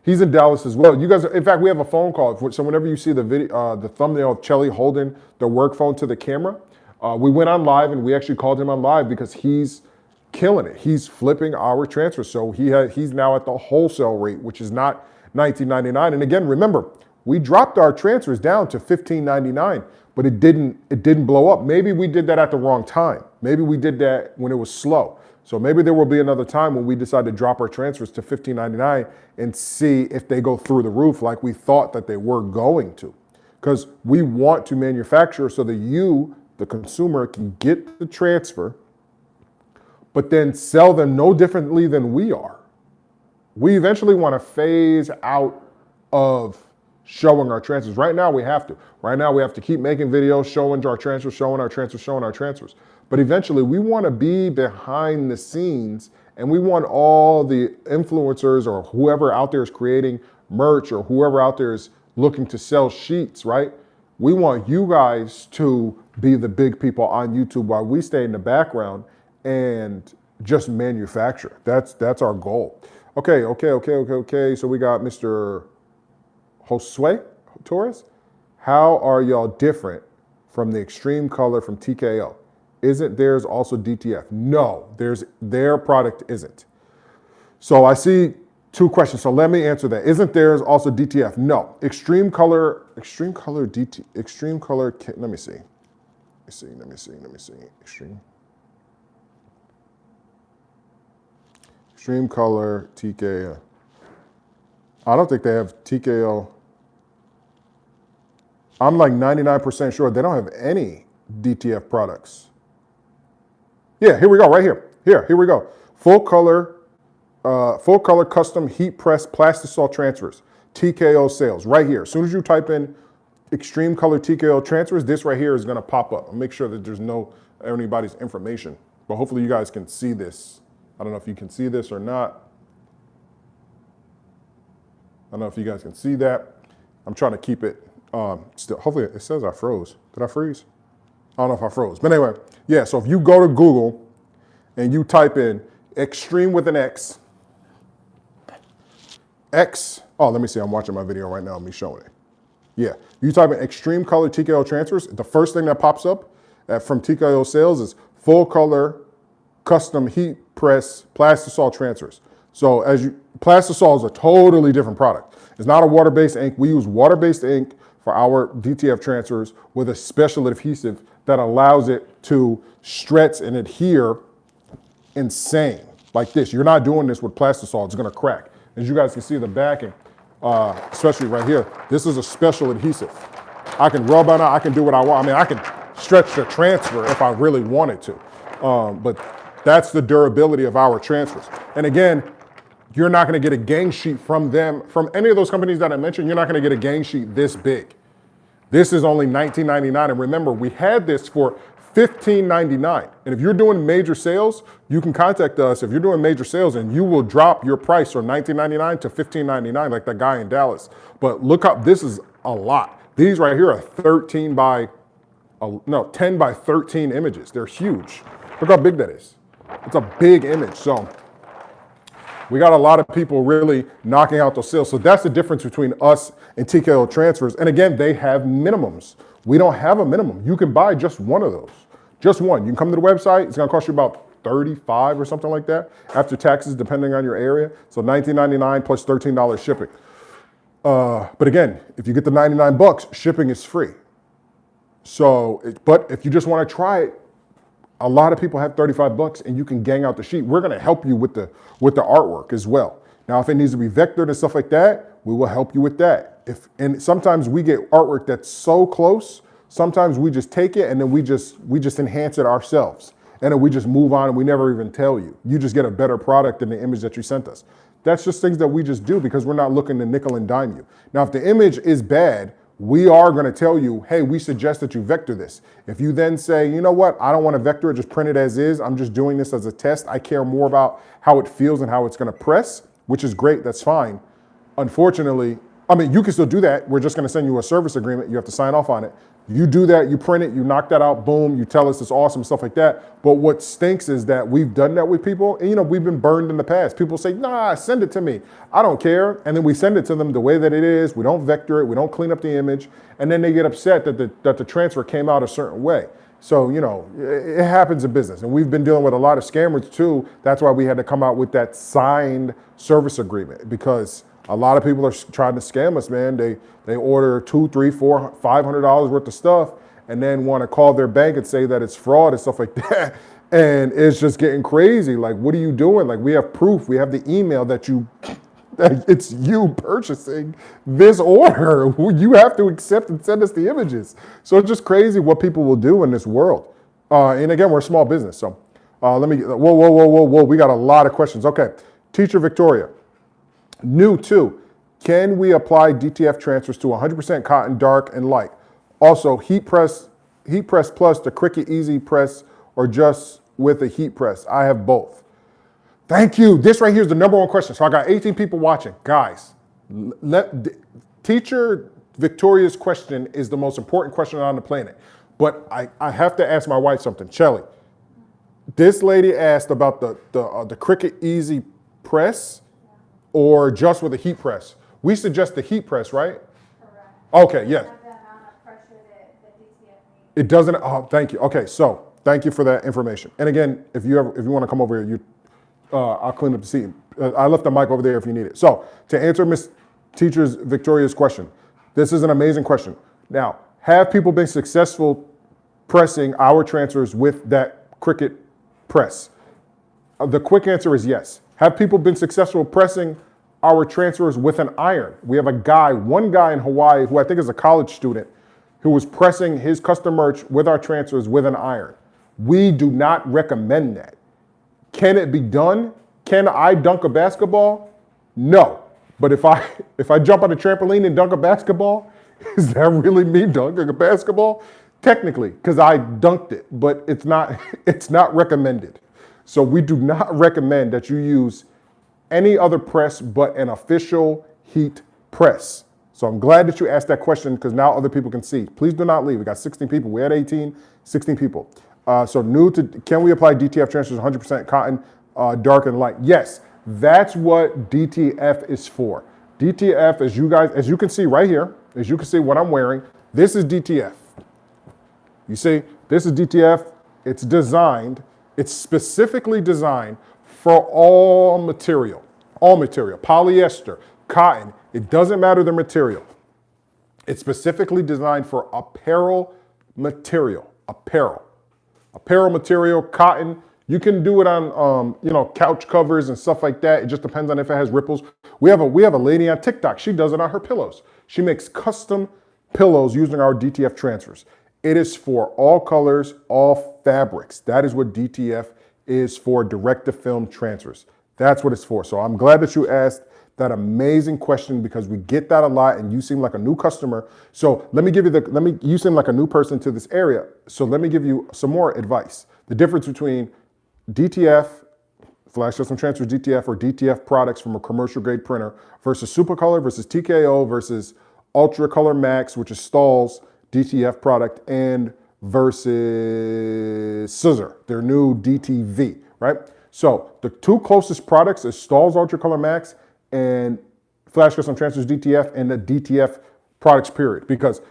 He's in Dallas as well. You guys, in fact, we have a phone call. So whenever you see the video, the thumbnail of Chelly holding the work phone to the camera, we went on live and we actually called him on live because he's killing it. He's flipping our transfers. So he's now at the wholesale rate, which is not $19.99. And again, remember, we dropped our transfers down to $15.99, but it didn't blow up. Maybe we did that at the wrong time. Maybe we did that when it was slow. So maybe there will be another time when we decide to drop our transfers to $15.99 and see if they go through the roof like we thought that they were going to. Because we want to manufacture so that you, the consumer, can get the transfer, but then sell them no differently than we are. We eventually want to phase out of showing our transfers. Right now we have to. Right now we have to keep making videos showing our transfers. But eventually we want to be behind the scenes, and we want all the influencers or whoever out there is creating merch or whoever out there is looking to sell sheets, right? We want you guys to be the big people on YouTube while we stay in the background and just manufacture. That's our goal. Okay. So we got Mr. Josue Torres. How are y'all different from the extreme color from TKO? Isn't theirs also DTF? No, their product isn't. So I see two questions. So let me answer that. Isn't theirs also DTF? No. Extreme color DT, extreme color, let me see. Extreme color TKO. I don't think they have TKO. I'm like 99% sure they don't have any DTF products. Yeah, here we go, right here. Here we go. Full color custom heat press plastisol transfers, TKO sales, right here. As soon as you type in extreme color TKO transfers, this right here is gonna pop up. I'll make sure that there's no anybody's information, but hopefully you guys can see this. I don't know if you can see this or not. I don't know if you guys can see that. I'm trying to keep it still. Hopefully it says I froze. Did I freeze? I don't know if I froze. But anyway, yeah, so if you go to Google and you type in extreme with an X, oh, let me see, I'm watching my video right now, me showing it. Yeah, you type in extreme color TKO transfers, the first thing that pops up from TKO sales is full color custom heat press plastisol transfers. So plastisol is a totally different product. It's not a water-based ink. We use water-based ink for our DTF transfers with a special adhesive that allows it to stretch and adhere insane, like this. You're not doing this with plastisol, it's gonna crack. As you guys can see the backing, especially right here, this is a special adhesive. I can rub on it, I can do what I want. I mean, I can stretch the transfer if I really wanted to. But that's the durability of our transfers. And again, you're not gonna get a Gank sheet from them, from any of those companies that I mentioned, you're not gonna get a Gank sheet this big. This is only $19.99, and remember, we had this for $15.99. And if you're doing major sales, you can contact us if you're doing major sales, and you will drop your price from $19.99 to $15.99, like that guy in Dallas. But look up, this is a lot. These right here are 10 by 13 images. They're huge. Look how big that is. It's a big image. So we got a lot of people really knocking out those sales. So that's the difference between us and TKO transfers. And again, they have minimums. We don't have a minimum. You can buy just one of those, just one. You can come to the website. It's gonna cost you about $35 or something like that after taxes, depending on your area. So $19.99 plus $13 shipping. But again, if you get the 99 bucks, shipping is free. So, but if you just wanna try it, a lot of people have 35 bucks and you can gang out the sheet. We're gonna help you with the artwork as well. Now, if it needs to be vectored and stuff like that, we will help you with that. And sometimes we get artwork that's so close, sometimes we just take it and then we just enhance it ourselves. And then we just move on and we never even tell you. You just get a better product than the image that you sent us. That's just things that we just do because we're not looking to nickel and dime you. Now, if the image is bad, we are gonna tell you, hey, we suggest that you vector this. If you then say, you know what, I don't wanna vector it, just print it as is, I'm just doing this as a test, I care more about how it feels and how it's gonna press, which is great, that's fine. Unfortunately, I mean, you can still do that. We're just gonna send you a service agreement, you have to sign off on it. You do that, you print it, you knock that out, boom, you tell us it's awesome, stuff like that. But what stinks is that we've done that with people, and we've been burned in the past. People say, nah, send it to me. I don't care. And then we send it to them the way that it is. We don't vector it, we don't clean up the image. And then they get upset that the transfer came out a certain way. So, it happens in business. And we've been dealing with a lot of scammers too. That's why we had to come out with that signed service agreement, because a lot of people are trying to scam us, man. They order $200, $300, $400, $500 worth of stuff and then want to call their bank and say that it's fraud and stuff like that. And it's just getting crazy. Like, what are you doing? Like, we have proof. We have the email that it's you purchasing this order. You have to accept and send us the images. So it's just crazy what people will do in this world. And again, we're a small business. So whoa. We got a lot of questions. Okay. Teacher Victoria. New too, can we apply DTF transfers to 100% cotton, dark and light? Also, heat press plus the Cricut Easy Press, or just with a heat press? I have both. Thank you. This right here is the #1 question. So I got 18 people watching. Guys, Teacher Victoria's question is the most important question on the planet. But I have to ask my wife something. Shelly, this lady asked about the Cricut Easy Press, or just with a heat press. We suggest the heat press, right? Correct. Okay, yes. The amount of pressure that the DTF needs. It doesn't, oh, thank you. Okay, so thank you for that information. And again, if you wanna come over here, I'll clean up the seat. I left the mic over there if you need it. So to answer Miss Teacher Victoria's question, this is an amazing question. Now, have people been successful pressing our transfers with that Cricut press? The quick answer is yes. Have people been successful pressing our transfers with an iron? We have one guy in Hawaii who I think is a college student who was pressing his custom merch with our transfers with an iron. We do not recommend that. Can it be done? Can I dunk a basketball? No. But if I jump on a trampoline and dunk a basketball, is that really me dunking a basketball? Technically, because I dunked it, but it's not recommended. So we do not recommend that you use any other press but an official heat press. So I'm glad that you asked that question because now other people can see. Please do not leave. We got 16 people. We had 18, 16 people. So can we apply DTF transfers 100% cotton, dark and light? Yes, that's what DTF is for. DTF, as you can see right here, as you can see what I'm wearing, this is DTF. You see, this is DTF. It's specifically designed for all material, polyester, cotton. It doesn't matter the material. It's specifically designed for apparel material, apparel material, cotton. You can do it on, couch covers and stuff like that. It just depends on if it has ripples. We have a lady on TikTok. She does it on her pillows. She makes custom pillows using our DTF transfers. It is for all colors, all fabrics. That is what DTF is for, direct to film transfers. That's what it's for. So I'm glad that you asked that amazing question because we get that a lot and you seem like a new customer. So you seem like a new person to this area. So let me give you some more advice. The difference between DTF, Flash Custom Transfers DTF or DTF products from a commercial grade printer versus Supacolor versus TKO versus Ultracolor Max, which is Stahl's DTF product, and versus Siser, their new DTV, right? So the two closest products is Stahl's Ultracolor Max and Flash Custom Transfers DTF and the DTF products period, because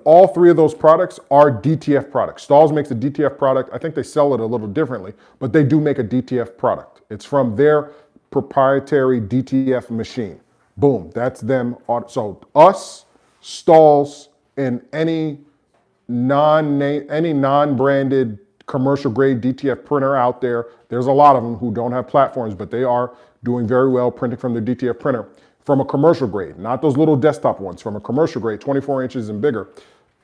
all three of those products are DTF products. Stahl's makes a DTF product. I think they sell it a little differently, but they do make a DTF product. It's from their proprietary DTF machine. Boom, that's them. So us, Stahl's, and any non-branded commercial grade DTF printer out there, there's a lot of them who don't have platforms, but they are doing very well printing from their DTF printer from a commercial grade, not those little desktop ones, from a commercial grade, 24 inches and bigger.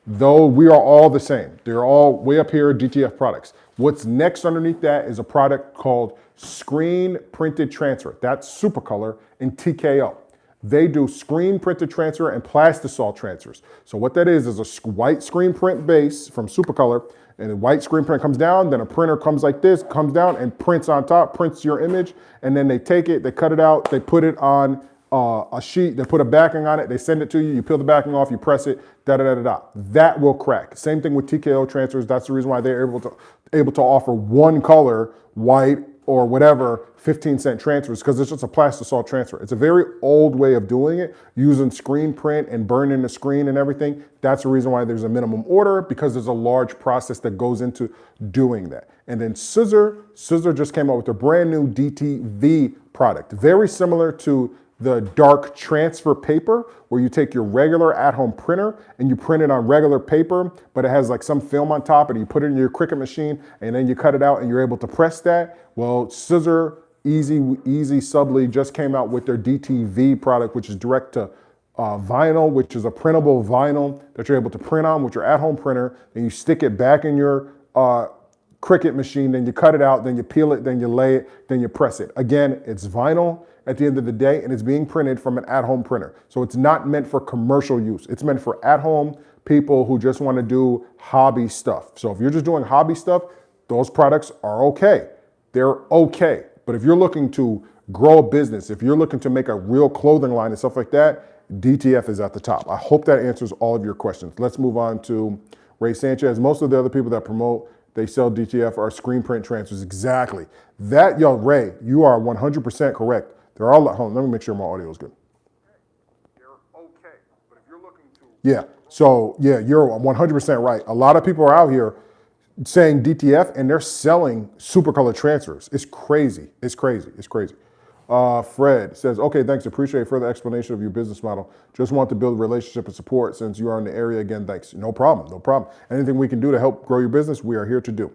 Though we are all the same. They're all way up here, DTF products. What's next underneath that is a product called Screen Printed Transfer. That's Supacolor and TKO. They do screen printed transfer and plastisol transfers. So what that is a white screen print base from Supacolor, and the white screen print comes down, then a printer comes like this, comes down and prints on top, prints your image, and then they take it, they cut it out, they put it on a sheet, they put a backing on it, they send it to you, you peel the backing off, you press it, da-da-da-da-da. That will crack. Same thing with TKO transfers. That's the reason why they're able to offer one color, white or whatever, 15-cent transfers, because it's just a plastisol transfer. It's a very old way of doing it, using screen print and burning the screen and everything. That's the reason why there's a minimum order, because there's a large process that goes into doing that. And then Siser just came out with a brand new DTV product, very similar to the dark transfer paper, where you take your regular at-home printer and you print it on regular paper, but it has like some film on top, and you put it in your Cricut machine and then you cut it out and you're able to press that. Well, Siser Easy Subli just came out with their DTV product, which is direct to vinyl, which is a printable vinyl that you're able to print on with your at-home printer. Then you stick it back in your Cricut machine, then you cut it out, then you peel it, then you lay it, then you press it. Again, it's vinyl at the end of the day, and it's being printed from an at-home printer. So it's not meant for commercial use. It's meant for at-home people who just want to do hobby stuff. So if you're just doing hobby stuff, those products are okay. They're okay. But if you're looking to grow a business, if you're looking to make a real clothing line and stuff like that, DTF is at the top. I hope that answers all of your questions. Let's move on to Ray Sanchez. Most of the other people that promote, they sell DTF are screen print transfers. Exactly. That, Ray, you are 100% correct. They're all at home. Let me make sure my audio is good. They're okay, but if you're looking to... Yeah, so yeah, you're 100% right. A lot of people are out here saying DTF and they're selling Supacolor transfers. It's crazy. It's crazy. It's crazy. Fred says, okay, thanks. Appreciate further explanation of your business model. Just want to build relationship and support since you are in the area again. Thanks. No problem. No problem. Anything we can do to help grow your business, we are here to do.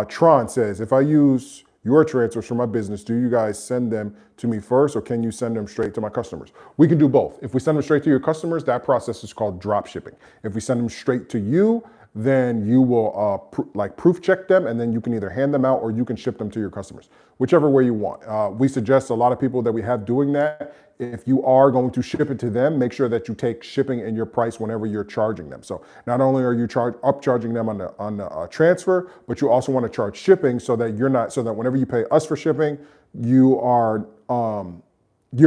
Tron says, if I use your transfers from my business, do you guys send them to me first, or can you send them straight to my customers? We can do both. If we send them straight to your customers, that process is called drop shipping. If we send them straight to you, then you will proof check them, and then you can either hand them out or you can ship them to your customers, whichever way you want. We suggest a lot of people that we have doing that. If you are going to ship it to them, make sure that you take shipping in your price whenever you're charging them. So not only are you upcharging them on the transfer, but you also want to charge shipping so that whenever you pay us for shipping, you're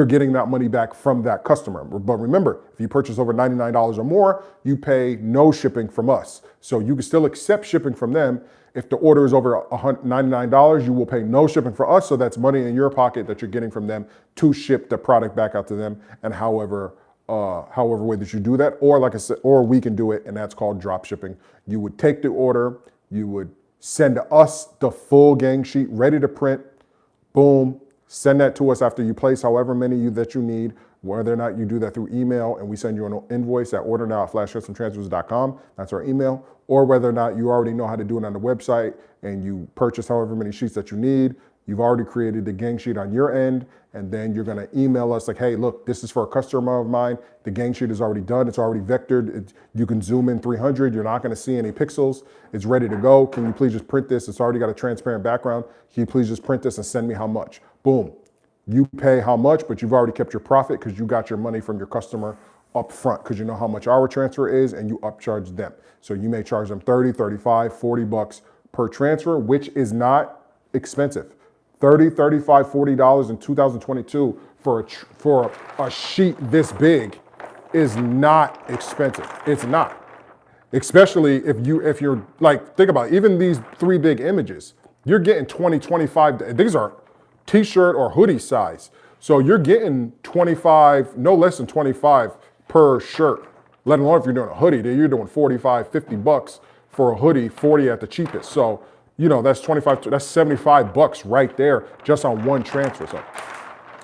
getting that money back from that customer. But remember, if you purchase over $99 or more, you pay no shipping from us. So you can still accept shipping from them. If the order is over $99, you will pay no shipping for us. So that's money in your pocket that you're getting from them to ship the product back out to them. And however way that you do that, or like I said, or we can do it, and that's called drop shipping. You would take the order, you would send us the full gang sheet ready to print, boom, send that to us after you place however many that you need, whether or not you do that through email, and we send you an invoice at ordernow@flashcustomtransfers.com. That's our email. Or whether or not you already know how to do it on the website and you purchase however many sheets that you need. You've already created the gang sheet on your end, and then you're gonna email us like, hey, look, this is for a customer of mine. The gang sheet is already done. It's already vectored. You can zoom in 300. You're not gonna see any pixels. It's ready to go. Can you please just print this? It's already got a transparent background. Can you please just print this and send me how much? Boom. You pay how much, but you've already kept your profit because you got your money from your customer up front because you know how much our transfer is and you upcharge them. So you may charge them 30, 35, 40 bucks per transfer, which is not expensive. 30, 35, $40 in 2022 for a sheet this big is not expensive. It's not. Especially if you're like, think about it, even these 3 big images, you're getting 20, 25, these are t-shirt or hoodie size. So you're getting 25, no less than 25 per shirt, let alone if you're doing a hoodie, then you're doing 45, 50 bucks for a hoodie, 40 at the cheapest. So, you know, that's 25, that's 75 bucks right there just on one transfer. So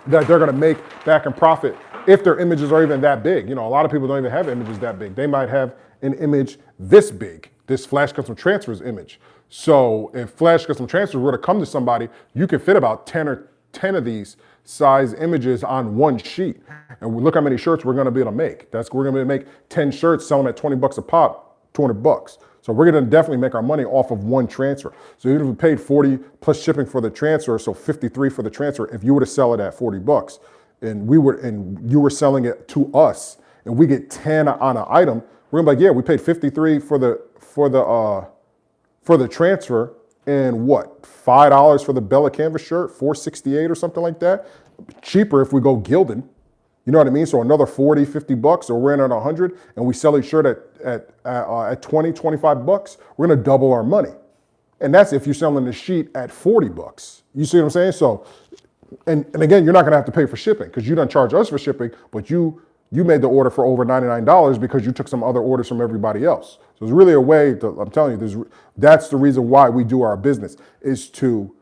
that they're gonna make back in profit if their images are even that big. You know, a lot of people don't even have images that big. They might have an image this big, this Flash Custom Transfers image. So if Flash Custom Transfers were to come to somebody, you could fit about 10 of these size images on one sheet. And look how many shirts we're gonna be able to make. We're gonna be able to make 10 shirts, sell them at 20 bucks a pop, 200 bucks. So we're gonna definitely make our money off of one transfer. So even if we paid 40 plus shipping for the transfer, so 53 for the transfer, if you were to sell it at 40 bucks and you were selling it to us and we get 10 on an item, we're gonna be like, yeah, we paid 53 for the transfer, and what, $5 for the Bella Canvas shirt, $4.68 or something like that. Cheaper if we go Gildan, you know what I mean? So another 40, 50 bucks, or we're in at 100, and we sell each shirt at 20, 25 bucks, we're gonna double our money. And that's if you're selling the sheet at 40 bucks. You see what I'm saying? So, and again, you're not gonna have to pay for shipping because you don't charge us for shipping, but you made the order for over $99 because you took some other orders from everybody else. So it's really a way to, I'm telling you, that's the reason why we do our business, is to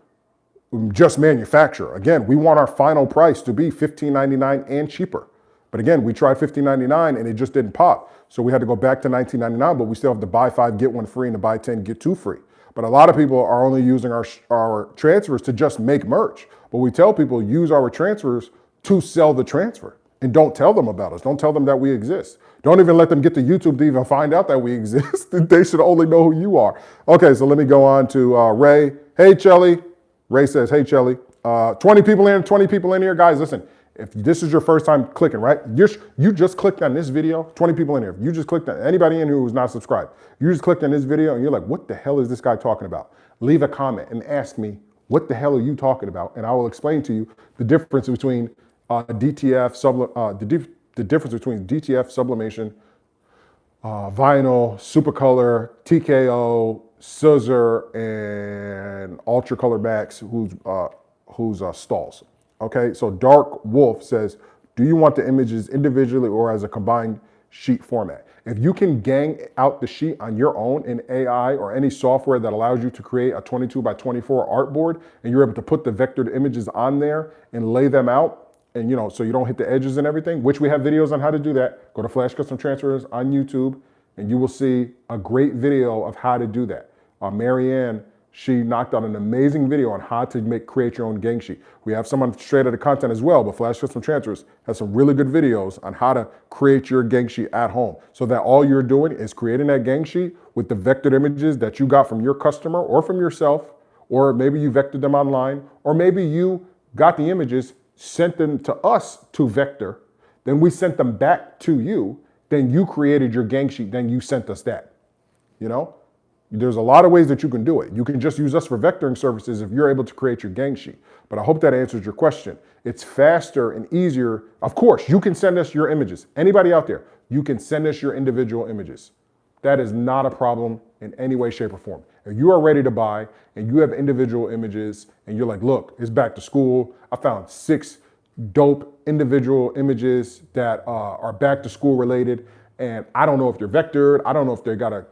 just manufacture. Again, we want our final price to be $15.99 and cheaper. But again, we tried $15.99 and it just didn't pop. So we had to go back to $19.99, but we still have to buy 5, get 1 free, and to buy 10, get 2 free. But a lot of people are only using our transfers to just make merch. But we tell people, use our transfers to sell the transfer. And don't tell them about us. Don't tell them that we exist. Don't even let them get to YouTube to even find out that we exist. They should only know who you are. Okay, so let me go on to Ray. Hey, Chelly. Ray says, hey, Chelly. 20 people in here. Guys, listen, if this is your first time clicking, right? You just clicked on this video, 20 people in here. You just clicked on, anybody in here who's not subscribed, you just clicked on this video and you're like, what the hell is this guy talking about? Leave a comment and ask me, what the hell are you talking about? And I will explain to you the difference between the difference between DTF, sublimation, vinyl, Supacolor, TKO, Siser, and Ultracolor backs, who's stalls. Okay, so Dark Wolf says, do you want the images individually or as a combined sheet format? If you can gang out the sheet on your own in AI or any software that allows you to create a 22 by 24 artboard, and you're able to put the vectored images on there and lay them out, and you know, so you don't hit the edges and everything, which we have videos on how to do that. Go to Flash Custom Transfers on YouTube and you will see a great video of how to do that. Marianne She knocked out an amazing video on how to create your own Gank sheet. We have some on Straight Outta Content as well, but Flash Custom Transfers has some really good videos on how to create your Gank sheet at home, so that all you're doing is creating that Gank sheet with the vectored images that you got from your customer or from yourself, or maybe you vectored them online, or maybe you got the images, sent them to us to vector, then we sent them back to you, then you created your Gank sheet, then you sent us that, you know? There's a lot of ways that you can do it. You can just use us for vectoring services if you're able to create your Gank sheet. But I hope that answers your question. It's faster and easier. Of course, you can send us your images. Anybody out there, you can send us your individual images. That is not a problem in any way, shape, or form. If you are ready to buy and you have individual images and you're like, look, it's back to school. I found 6 dope individual images that are back to school related. And I don't know if they're vectored. I don't know if they got a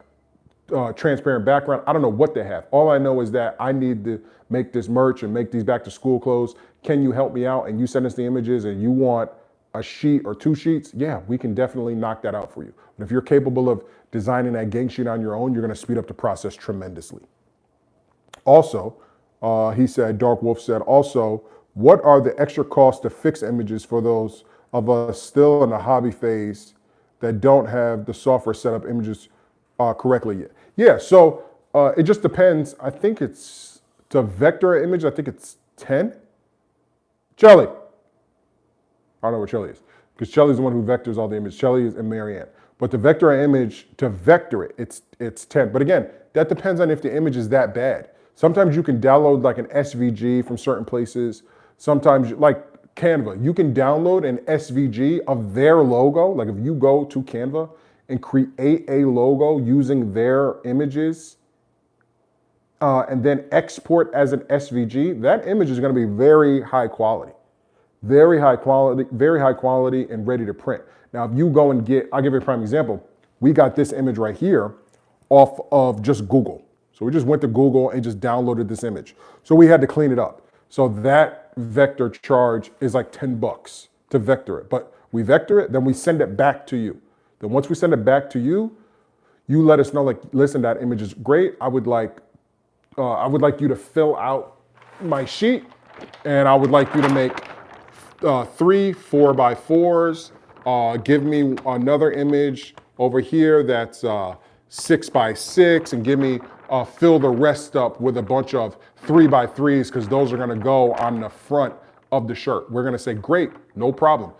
transparent background. I don't know what they have. All I know is that I need to make this merch and make these back to school clothes. Can you help me out? And you send us the images and you want a sheet or 2 sheets. Yeah, we can definitely knock that out for you. But if you're capable of designing that Gank sheet on your own, you're going to speed up the process tremendously. Also, he said, Dark Wolf said, also, what are the extra costs to fix images for those of us still in the hobby phase that don't have the software set up images correctly yet? Yeah, so it just depends. I think it's, to vector an image, I think it's 10. Shelly. I don't know where Shelly is, because Shelly's the one who vectors all the images. Shelly and Marianne. But to vector an image, to vector it, it's 10. But again, that depends on if the image is that bad. Sometimes you can download like an SVG from certain places. Sometimes, like Canva, you can download an SVG of their logo. Like if you go to Canva and create a logo using their images and then export as an SVG, that image is going to be very high quality. Very high quality and ready to print. Now, if you go and get, I'll give you a prime example. We got this image right here off of just Google. So we just went to Google and just downloaded this image. So we had to clean it up. So that vector charge is like $10 to vector it. But we vector it, then we send it back to you. Then once we send it back to you, you let us know, like, listen, that image is great. I would like you to fill out my sheet, and I would like you to make 3 4x4s. Give me another image over here that's 6x6, and give me fill the rest up with a bunch of 3x3s, because those are going to go on the front of the shirt. We're going to say, great, no problem.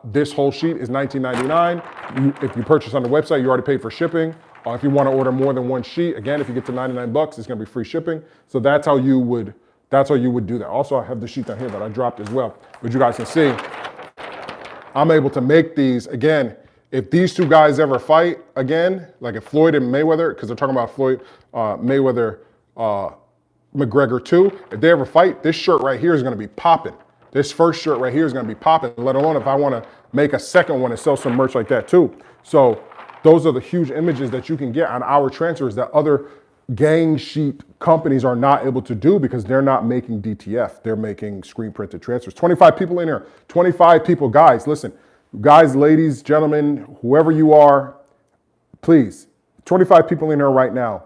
This whole sheet is $19.99. If you purchase on the website, you already paid for shipping. If you want to order more than one sheet, again, if you get to $99, it's going to be free shipping. So that's how you would do that. Also, I have the sheet down here that I dropped as well, but you guys can see I'm able to make these. Again, if these two guys ever fight again, like if Floyd and Mayweather, because they're talking about Floyd Mayweather McGregor 2, if they ever fight, this shirt right here is going to be popping. This first shirt right here is going to be popping, let alone if I want to make a second one and sell some merch like that too. So those are the huge images that you can get on our transfers that other gang sheet companies are not able to do, because they're not making DTF. They're making screen printed transfers. 25 people in here. 25 people. Guys, listen. Guys, ladies, gentlemen, whoever you are, please, 25 people in here right now,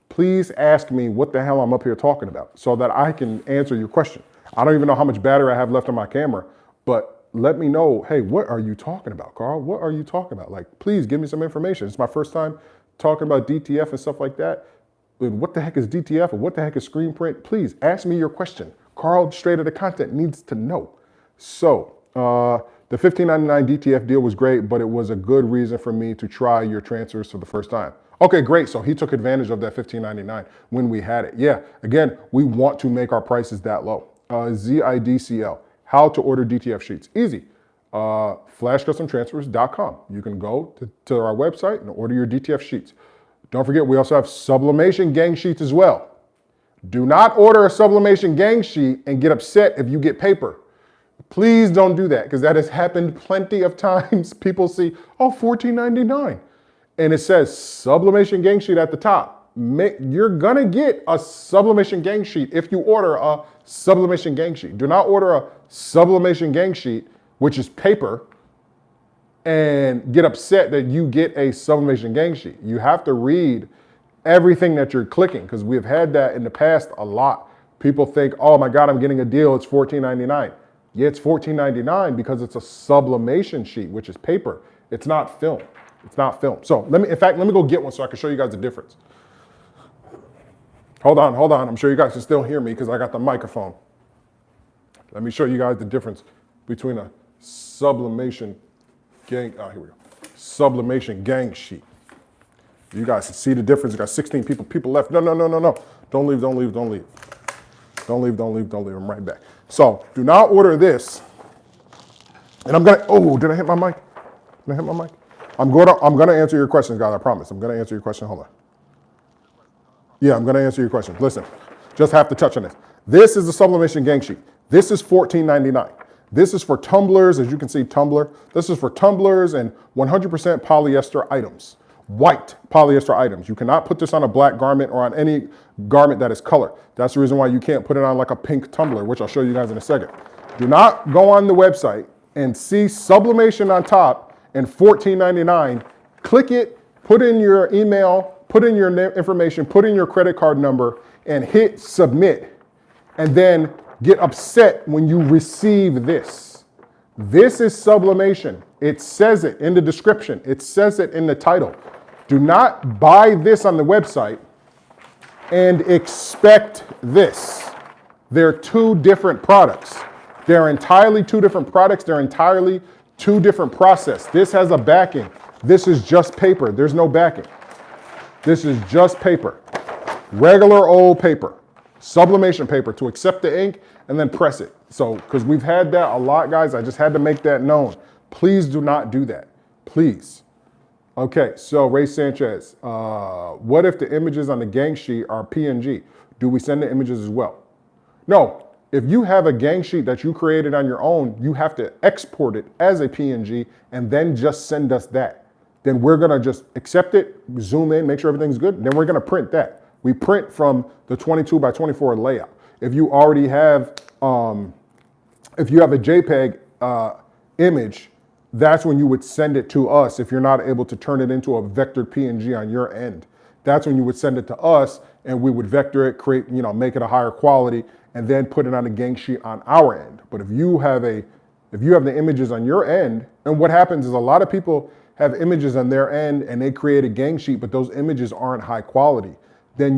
please ask me what the hell I'm up here talking about so that I can answer your question. I don't even know how much battery I have left on my camera, but let me know, hey, what are you talking about, Carl? What are you talking about? Like, please give me some information. It's my first time talking about DTF and stuff like that. What the heck is DTF or what the heck is screen print? Please ask me your question. Carl, Straight Outta Content, needs to know. So the $15.99 DTF deal was great, but it was a good reason for me to try your transfers for the first time. Okay, great. So he took advantage of that $15.99 when we had it. Yeah, again, we want to make our prices that low. ZIDCL, how to order DTF sheets. Easy. FlashCustomTransfers.com. You can go to our website and order your DTF sheets. Don't forget, we also have Sublimation Gang Sheets as well. Do not order a Sublimation Gang Sheet and get upset if you get paper. Please don't do that, because that has happened plenty of times. People see, oh, $14.99. And it says Sublimation Gang Sheet at the top. You're gonna get a Sublimation Gang Sheet if you order a Sublimation Gang Sheet. Do not order a Sublimation Gang Sheet, which is paper, and get upset that you get a Sublimation Gang Sheet. You have to read everything that you're clicking, because we've had that in the past a lot. People think, oh my God, I'm getting a deal, it's $14.99. Yeah, it's $14.99 because it's a sublimation sheet, which is paper. It's not film. It's not film. So let me go get one so I can show you guys the difference. Hold on. I'm sure you guys can still hear me because I got the microphone. Let me show you guys the difference between a sublimation Gank, here we go. Sublimation Gank sheet. You guys can see the difference. You got 16 people left. No. Don't leave. I'm right back. So do not order this. And I'm gonna, oh, did I hit my mic? I'm gonna answer your questions, guys, I promise. I'm gonna answer your question, hold on. Yeah, I'm gonna answer your question. Listen, just have to touch on this. This is the sublimation Gank sheet. This is $14.99. This is for tumblers, as you can see, tumbler. This is for tumblers and 100% polyester items. White polyester items. You cannot put this on a black garment or on any garment that is color. That's the reason why you can't put it on like a pink tumbler, which I'll show you guys in a second. Do not go on the website and see sublimation on top and $14.99. Click it, put in your email, put in your information, put in your credit card number, and hit submit. And then get upset when you receive this. This is sublimation. It says it in the description. It says it in the title. Do not buy this on the website and expect this. They're two different products. They're entirely two different products. They're entirely two different process. This has a backing. This is just paper. There's no backing. This is just paper. Regular old paper. Sublimation paper to accept the ink and then press it. So, because we've had that a lot, guys, I just had to make that known. Please do not do that. Please. Okay, so Ray Sanchez, what if the images on the Gank sheet are PNG? Do we send the images as well? No, if you have a Gank sheet that you created on your own, you have to export it as a PNG and then just send us that. Then we're gonna just accept it, zoom in, make sure everything's good, and then we're gonna print that. We print from the 22 by 24 layout. If you already have, if you have a JPEG image, that's when you would send it to us. If you're not able to turn it into a vectored PNG on your end, that's when you would send it to us and we would vector it, create, make it a higher quality and then put it on a Gank sheet on our end. But if you have the images on your end, and what happens is a lot of people have images on their end and they create a Gank sheet, but those images aren't high quality. Then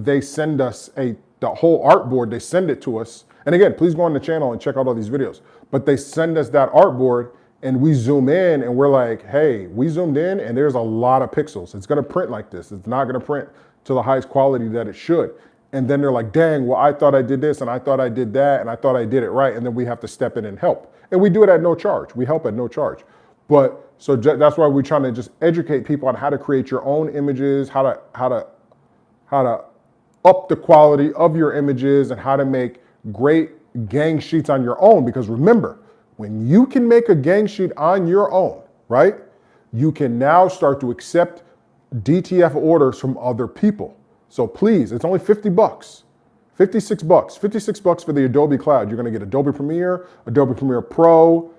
they send us the whole artboard, they send it to us. And again, please go on the channel and check out all these videos. But they send us that artboard and we zoom in and we're like, hey, we zoomed in and there's a lot of pixels. It's gonna print like this. It's not gonna print to the highest quality that it should. And then they're like, dang, well, I thought I did this and I thought I did that and I thought I did it right. And then we have to step in and help. And we do it at no charge. We help at no charge. But so that's why we're trying to just educate people on how to create your own images, how to up the quality of your images and how to make great Gank sheets on your own. Because remember, when you can make a Gank sheet on your own, right, you can now start to accept DTF orders from other people. So please, it's only 50 bucks, 56 bucks, 56 bucks for the Adobe Cloud. You're gonna get Adobe Premiere, Adobe Premiere Pro,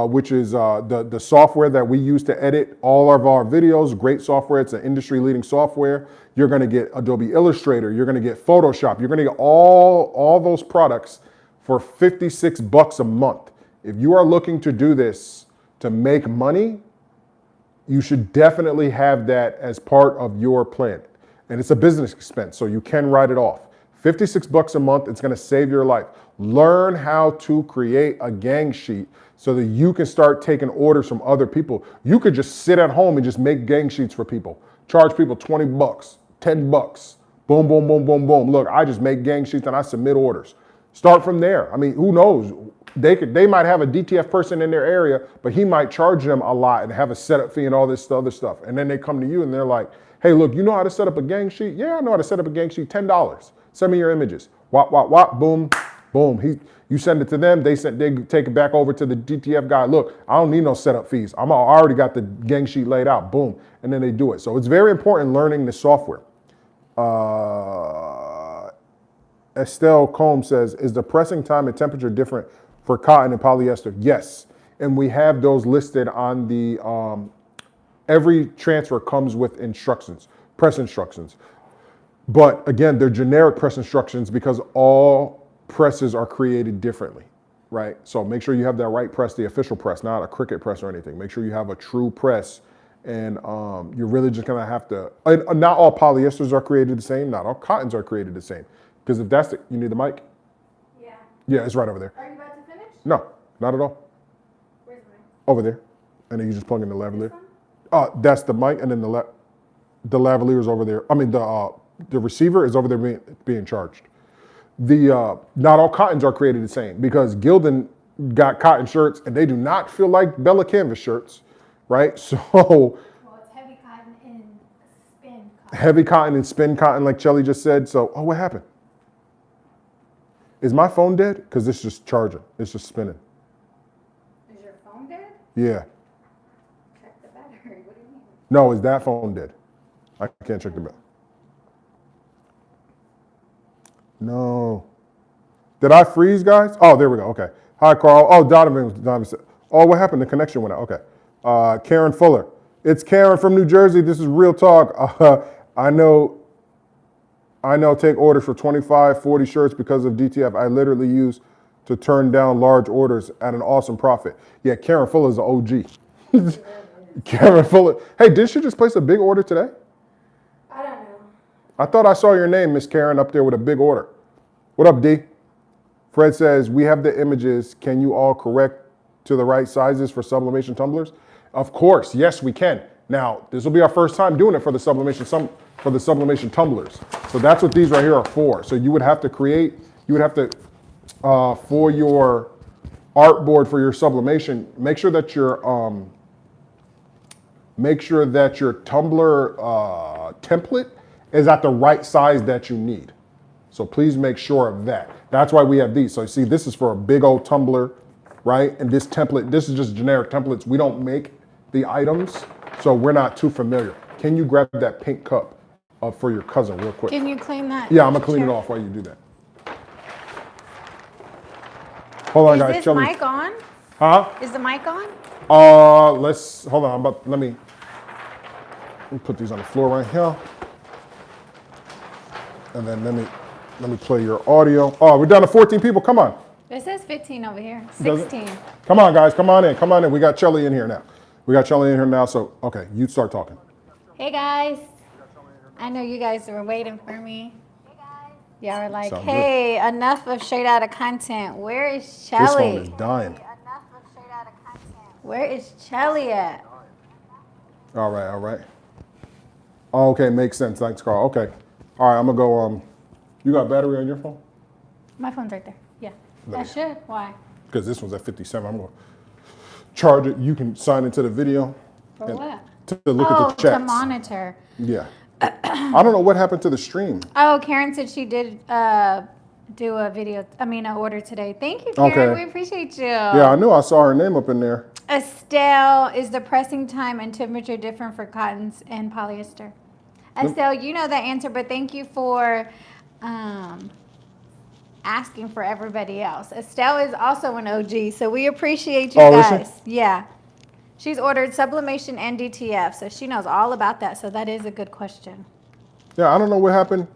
which is the software that we use to edit all of our videos. Great software, it's an industry leading software. You're gonna get Adobe Illustrator, you're gonna get Photoshop, you're gonna get all those products for 56 bucks a month. If you are looking to do this to make money, you should definitely have that as part of your plan. And it's a business expense, so you can write it off. 56 bucks a month, it's gonna save your life. Learn how to create a Gank sheet so that you can start taking orders from other people. You could just sit at home and just make Gank sheets for people. Charge people 20 bucks, 10 bucks. Boom, boom, boom, boom, boom. Look, I just make Gank sheets and I submit orders. Start from there. I mean, who knows? They might have a DTF person in their area, but he might charge them a lot and have a setup fee and all this other stuff. And then they come to you and they're like, hey, look, you know how to set up a Gank sheet? Yeah, I know how to set up a Gank sheet, $10. Send me your images. Wop, wop, wop, boom, boom. You send it to them, they take it back over to the DTF guy. Look, I don't need no setup fees. I already got the Gank sheet laid out, boom. And then they do it. So it's very important learning the software. Estelle Combs says, is the pressing time and temperature different for cotton and polyester? Yes, and we have those listed on the, every transfer comes with instructions. press instructions. But again, they're generic press instructions because all presses are created differently, right? So make sure you have that right press, the official press, not a Cricut press or anything. Make sure you have a true press, and you're really just gonna have to, and not all polyesters are created the same, not all cottons are created the same. Because if that's the, you need the mic? Yeah. Yeah, it's right over there. Are you about to finish? No, not at all. Where's mine? Over there. And then you just plug in the lavalier. This one? That's the mic, and then the lavalier is over there. I mean, the receiver is over there being charged. Not all cottons are created the same because Gildan got cotton shirts and they do not feel like Bella Canvas shirts, right? So Well, it's heavy cotton and spin cotton. heavy cotton and spin cotton, like Shelly just said. So, what happened? Is my phone dead? Because it's just charging. It's just spinning. Is your phone dead? Yeah. Check the battery. What do you mean? No, is that phone dead? I can't check the battery. No. Did I freeze, guys? Oh, there we go. Okay. Hi, Carl. Oh, Donovan said, oh, what happened? The connection went out. Okay. Karen Fuller. It's Karen from New Jersey. This is Real Talk. I know, take orders for 25, 40 shirts because of DTF. I literally use to turn down large orders at an awesome profit. Yeah, Karen Fuller is an OG. Karen Fuller. Hey, did she just place a big order today? I don't know. I thought I saw your name, Miss Karen, up there with a big order. What up, D? Fred says, we have the images. Can you all correct to the right sizes for sublimation tumblers? Of course, yes, we can. Now, this will be our first time doing it for the sublimation tumblers. So that's what these right here are for. So you would have to create, for your artboard for your sublimation, make sure that your tumbler template is at the right size that you need. So please make sure of that. That's why we have these. So you see, this is for a big old tumbler, right? And this template, this is just generic templates. We don't make the items, so we're not too familiar. Can you grab that pink cup for your cousin real quick? Can you clean that? Yeah, I'm gonna clean it off while you do that. Hold on, guys. Is this mic on? Huh? Is the mic on? Hold on. Let me put these on the floor right here. And then let me play your audio. Oh, we're down to 14 people. Come on. It says 15 over here. Does it? 16. Come on, guys. Come on in. Come on in. We got Shelly in here now. So, okay, you start talking. Hey guys. I know you guys were waiting for me. Hey guys. Y'all were like, Sound hey, enough of straight out of content. Where is This phone Shelly? is dying. Enough of straight out of content. Where is Shelly at? All right. Oh, okay, makes sense. Thanks, Carl. Okay. All right, I'm gonna go. You got battery on your phone? My phone's right there. Yeah. Let I me- should. Why? Because this one's at 57. I'm gonna charge it. You can sign into the video. For and what? To look Oh, at the chats. to monitor. Yeah. I don't know what happened to the stream. Oh, Karen said she did do an order today. Thank you, Karen. Okay. We appreciate you. Yeah, I knew I saw her name up in there. Estelle, is the pressing time and temperature different for cottons and polyester? Estelle, you know that answer, but thank you for asking for everybody else. Estelle is also an OG, so we appreciate you Oh, is she? guys. Yeah. She's ordered sublimation and DTF, so she knows all about that. So that is a good question. Yeah, I don't know what happened.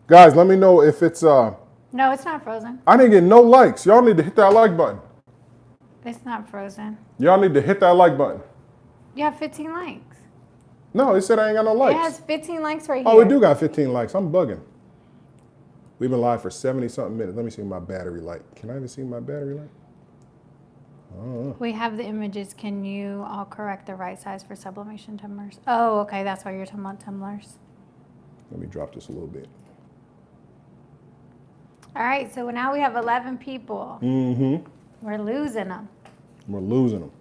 Guys, let me know if it's No, it's not frozen. I didn't get no likes. Y'all need to hit that like button. It's not frozen. Y'all need to hit that like button. You have 15 likes. No, it said I ain't got no It likes. has 15 likes right here. Oh, we do got 15 likes. I'm bugging. We've been live for 70 something minutes. Let me see my battery light. Can I even see my battery light? We have the images. Can you all correct the right size for sublimation tumblers? Oh, okay. That's why you're talking about tumblers. Let me drop this a little bit. All right. So now we have 11 people. Mm-hmm. We're losing them. We're losing them.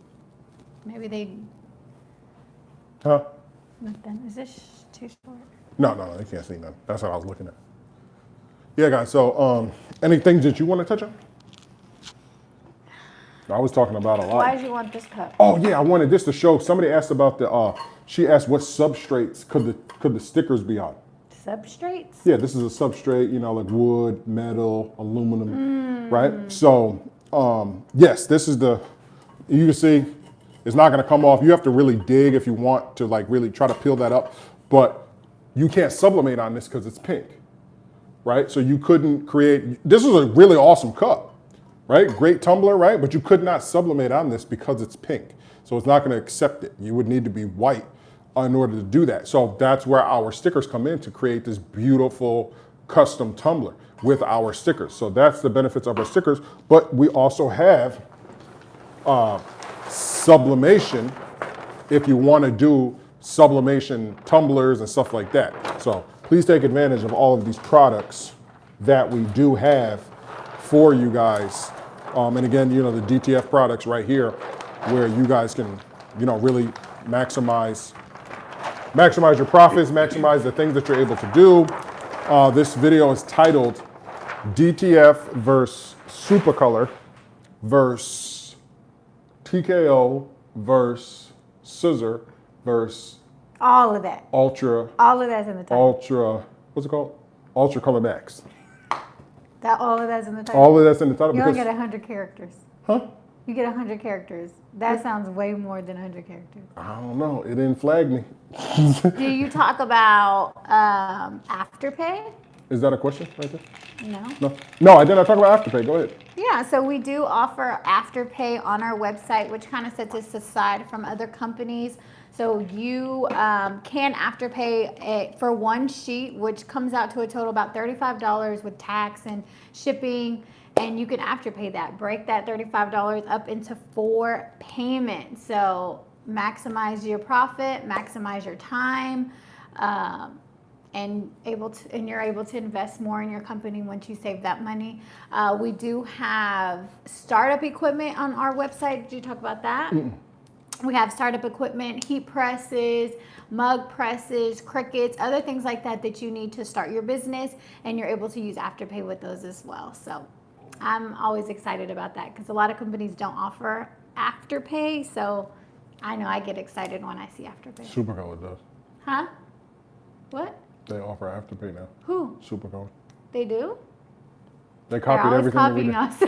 Maybe they. Huh? Nothing. Is this too short? No, they can't see nothing. That's what I was looking at. Yeah, guys. So, anything that you want to touch on? I was talking about a lot. Why did you want this cup? Oh yeah, I wanted this to show. Somebody asked about the. She asked what substrates could the stickers be on. Substrates? Yeah, this is a substrate. You know, like wood, metal, aluminum, right? So yes, this is the. You can see, it's not going to come off. You have to really dig if you want to like really try to peel that up. But you can't sublimate on this because it's pink, right? So you couldn't create, this is a really awesome cup, right? Great tumbler, right? But you could not sublimate on this because it's pink. So it's not gonna accept it. You would need to be white in order to do that. So that's where our stickers come in to create this beautiful custom tumbler with our stickers. So that's the benefits of our stickers. But we also have sublimation if you want to do sublimation tumblers and stuff like that. So please take advantage of all of these products that we do have for you guys. And again, you know, the DTF products right here where you guys can, you know, really maximize your profits, maximize the things that you're able to do. This video is titled DTF versus Supacolor versus TKO versus Siser versus All of that. Ultra. All of that's in the title. What's it called? Ultracolor Max. All of that's in the title. All of that's in the title. You only get 100 characters. Huh? You get 100 characters. That sounds way more than 100 characters. I don't know. It didn't flag me. Do you talk about Afterpay? Is that a question right there? No. No, I did not talk about Afterpay. Go ahead. Yeah, so we do offer Afterpay on our website, which kind of sets us aside from other companies. So you can Afterpay for one sheet, which comes out to a total about $35 with tax and shipping. And you can Afterpay that. Break that $35 up into 4 payments. So maximize your profit, maximize your time, and you're able to invest more in your company once you save that money. We do have startup equipment on our website. Did you talk about that? We have startup equipment, heat presses, mug presses, crickets, other things like that that you need to start your business, and you're able to use Afterpay with those as well. So I'm always excited about that because a lot of companies don't offer Afterpay. So I know I get excited when I see Afterpay. Supacolor does. Huh? What? They offer Afterpay now. Who? Supacolor. They do? They They're copied always everything that we copying did. us.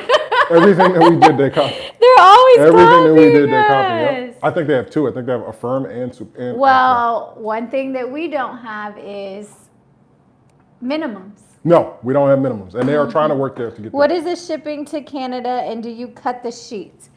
Everything that we did, they copied. They're always Everything copying that we did, they copied. Yep. us. I think they have 2. I think they have Affirm and Well, one thing that we don't have is minimums. No, we don't have minimums, and they are trying to work there to get. What is the shipping to Canada, and do you cut the sheets?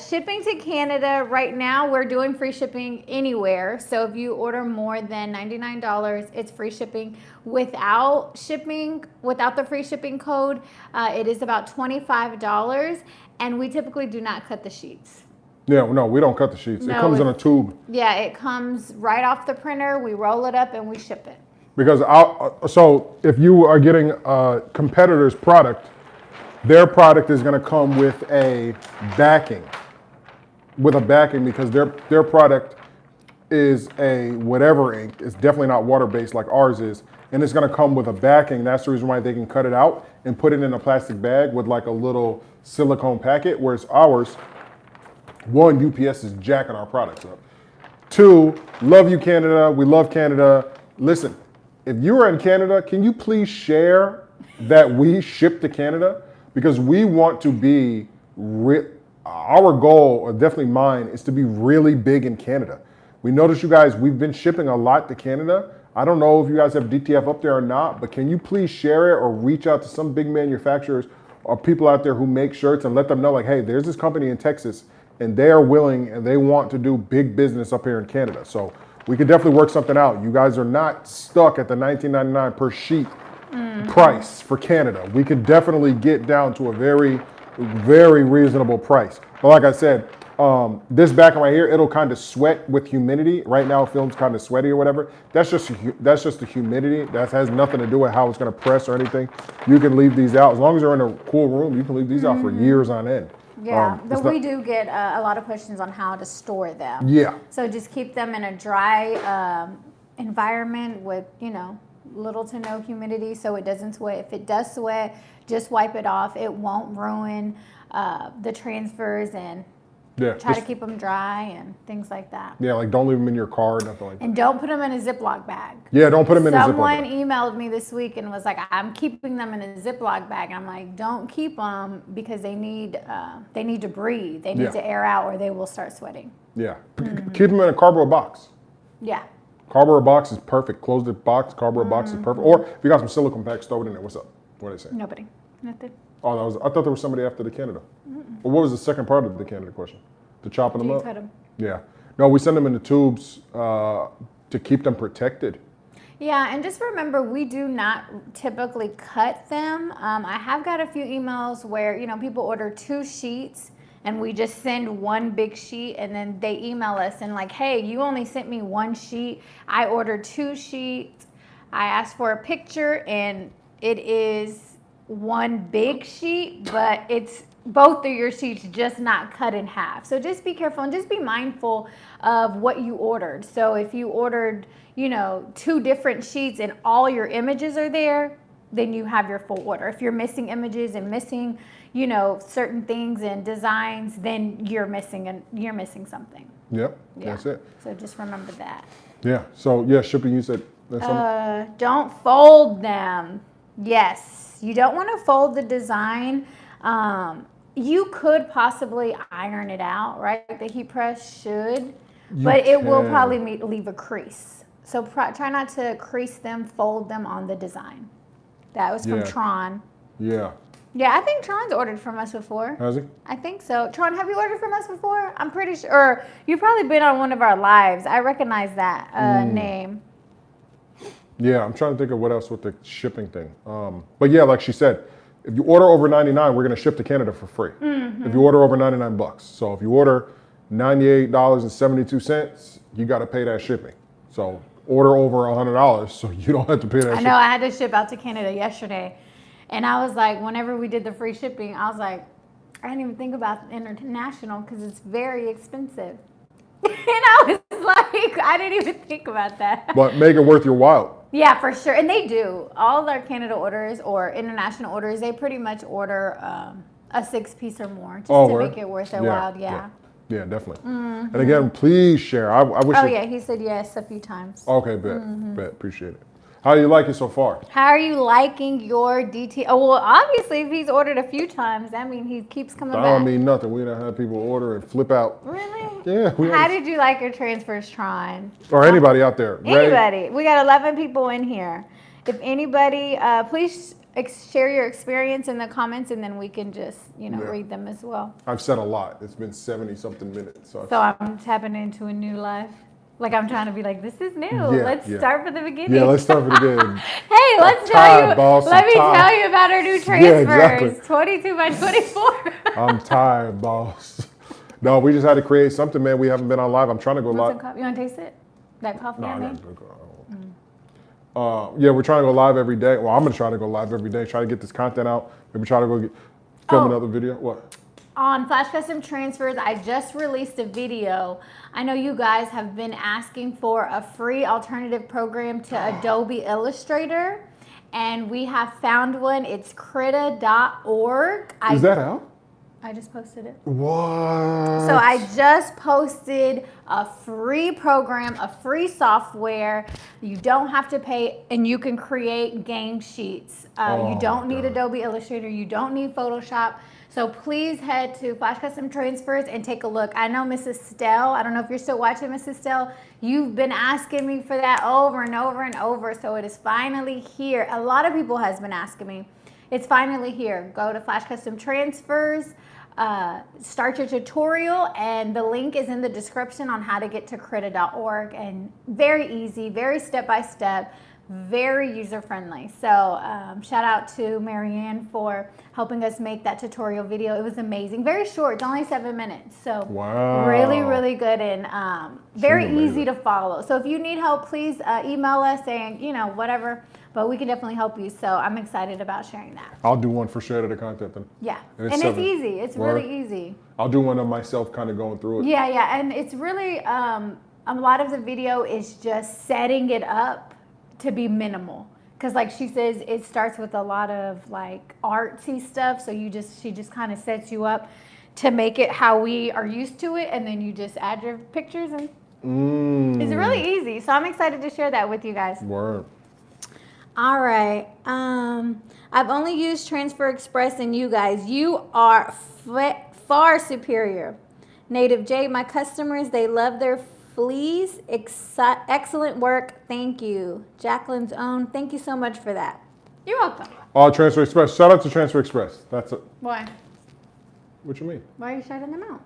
Shipping to Canada right now, we're doing free shipping anywhere. So if you order more than $99, it's free shipping. Without the free shipping code, it is about $25, and we typically do not cut the sheets. Yeah, no, we don't cut the sheets. No, it comes in a tube. Yeah, it comes right off the printer. We roll it up and we ship it. Because so if you are getting a competitor's product, their product is going to come with a backing. Because their product is a whatever ink. It's definitely not water-based like ours is. And it's going to come with a backing. That's the reason why they can cut it out and put it in a plastic bag with like a little silicone packet. Whereas ours, 1, UPS is jacking our products up. 2, love you, Canada. We love Canada. Listen, if you are in Canada, can you please share that we ship to Canada? Because we want to be, our goal, or definitely mine, is to be really big in Canada. We notice you guys, we've been shipping a lot to Canada. I don't know if you guys have DTF up there or not, but can you please share it or reach out to some big manufacturers or people out there who make shirts and let them know like, hey, there's this company in Texas and they are willing and they want to do big business up here in Canada. So we could definitely work something out. You guys are not stuck at the $19.99 per sheet price for Canada. We could definitely get down to a very, very reasonable price. But like I said, this backing right here, it'll kind of sweat with humidity. Right now, film's kind of sweaty or whatever. That's just the humidity. That has nothing to do with how it's going to press or anything. You can leave these out as long as they're in a cool room. You can leave these out for years on end. Yeah, but we do get a lot of questions on how to store them. Yeah. So just keep them in a dry environment with, little to no humidity so it doesn't sweat. If it does sweat, just wipe it off. It won't ruin the transfers, and try to keep them dry and things like that. Yeah, like don't leave them in your car, nothing like that. And don't put them in a Ziploc bag. Yeah, don't put them in a Ziploc bag. Someone emailed me this week and was like, I'm keeping them in a Ziploc bag. And I'm like, don't keep them because they need to breathe. They need to air out or they will start sweating. Yeah, keep them in a cardboard box. Yeah. Cardboard box is perfect. Close the box. Cardboard box is perfect. Or if you got some silicone packs, throw it in there. What's up? What do they say? Nobody. Nothing. Oh, I thought there was somebody after the Canada. Well, what was the second part of the Canada question? To chopping them Do you up? cut them? Yeah. No, we send them in the tubes to keep them protected. Yeah, and just remember, we do not typically cut them. I have got a few emails where, you know, people order 2 sheets and we just send 1 big sheet, and then they email us and like, hey, you only sent me 1 sheet. I ordered 2 sheets. I asked for a picture and it is 1 big sheet, but it's both of your sheets just not cut in half. So just be careful and just be mindful of what you ordered. So if you ordered, you know, 2 different sheets and all your images are there, then you have your full order. If you're missing images and missing, you know, certain things and designs, then you're missing something. Yep, Yeah. that's it. So just remember that. Yeah. So yeah, shipping. You said that's something. Don't fold them. Yes, you don't want to fold the design. You could possibly iron it out, right? The heat press should, but it will probably leave a crease. So try not to crease them, fold them on the design. That was from Tron. Yeah. Yeah, I think Tron's ordered from us before. Has he? I think so. Tron, have you ordered from us before? I'm pretty sure. Or you've probably been on one of our lives. I recognize that name. Yeah, I'm trying to think of what else with the shipping thing. But yeah, like she said, if you order over $99, we're gonna ship to Canada for free. If you order over $99. So if you order $98.72, you gotta pay that shipping. So order over $100 so you don't have to pay that I shipping. know, I had to ship out to Canada yesterday. And I was like, whenever we did the free shipping, I was like, I didn't even think about international because it's very expensive. And I was like, I didn't even think about that. But make it worth your while. Yeah, for sure. And they do. All their Canada orders or international orders, they pretty much order a 6-piece or more just to make it worth their while. Yeah. Yeah, definitely. And again, please share. I wish. Oh, yeah. He said yes a few times. Okay, bet. Appreciate it. How do you like it so far? How are you liking your DT? Oh, well, obviously, if he's ordered a few times, that means he keeps coming back. I don't mean nothing. We don't have people order and flip out. Really? Yeah. How did you like your transfers, Tron? Or anybody out there. Anybody. We got 11 people in here. If anybody, please share your experience in the comments, and then we can just, read them as well. I've said a lot. It's been 70-something minutes. So I'm tapping into a new life. Like I'm trying to be like, this is new. Let's start from the beginning. Yeah, let's start from the beginning. Hey, let me tell you about our new transfers. 22 by 24. I'm tired, boss. No, we just had to create something, man. We haven't been on live. I'm trying to go live. You want to taste it? That coffee I made? Yeah, we're trying to go live every day. Well, I'm going to try to go live every day, try to get this content out. Maybe try to go film another video. What? On Flash Custom Transfers, I just released a video. I know you guys have been asking for a free alternative program to Adobe Illustrator, and we have found one. It's cricut.org. Is that out? I just posted it. What? So I just posted a free program, a free software. You don't have to pay, and you can create Gank sheets. You don't need Adobe Illustrator. You don't need Photoshop. So please head to Flash Custom Transfers and take a look. I know Mrs. Stell, I don't know if you're still watching, Mrs. Stell, you've been asking me for that over and over and over. So it is finally here. A lot of people has been asking me. It's finally here. Go to Flash Custom Transfers, start your tutorial, and the link is in the description on how to get to cricut.org. And very easy, very step-by-step, very user-friendly. So shout out to Marianne for helping us make that tutorial video. It was amazing. Very short. It's only 7 minutes. So really, really good and very easy to follow. So if you need help, please email us saying, whatever. But we can definitely help you. So I'm excited about sharing that. I'll do one for share of the content then. Yeah. And it's easy. It's really easy. I'll do one of myself kind of going through it. Yeah. And it's really, a lot of the video is just setting it up to be minimal, because like she says, it starts with a lot of like artsy stuff, so she just kind of sets you up to make it how we are used to it, and then you just add your pictures, and it's really easy. So I'm excited to share that with you guys. Word. All right, I've only used Transfer Express, and you guys, you are far superior. Native J, my customers, they love their Fleas, excellent work. Thank you. Jacqueline's own. Thank you so much for that. You're welcome. Transfer Express. Shout out to Transfer Express. That's it. Why? What you mean? Why are you shouting them out?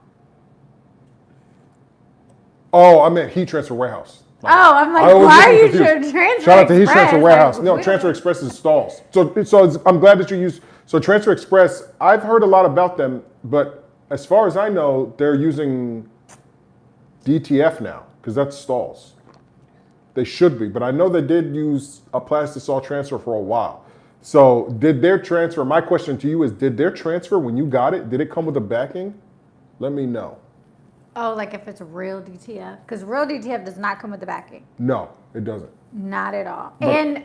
Oh, I meant Heat Transfer Warehouse. Oh, I'm like, why are you Transfer Shout out to Heat Transfer Express? Warehouse. Like, No, Transfer Express is stalls. I'm glad that you use. So Transfer Express, I've heard a lot about them, but as far as I know, they're using DTF now because that's stalls. They should be, but I know they did use a plastisol transfer for a while. So did their transfer, my question to you is, did their transfer, when you got it, did it come with a backing? Let me know. Oh, like if it's real DTF? Because real DTF does not come with the backing. No, it doesn't. Not at all. But,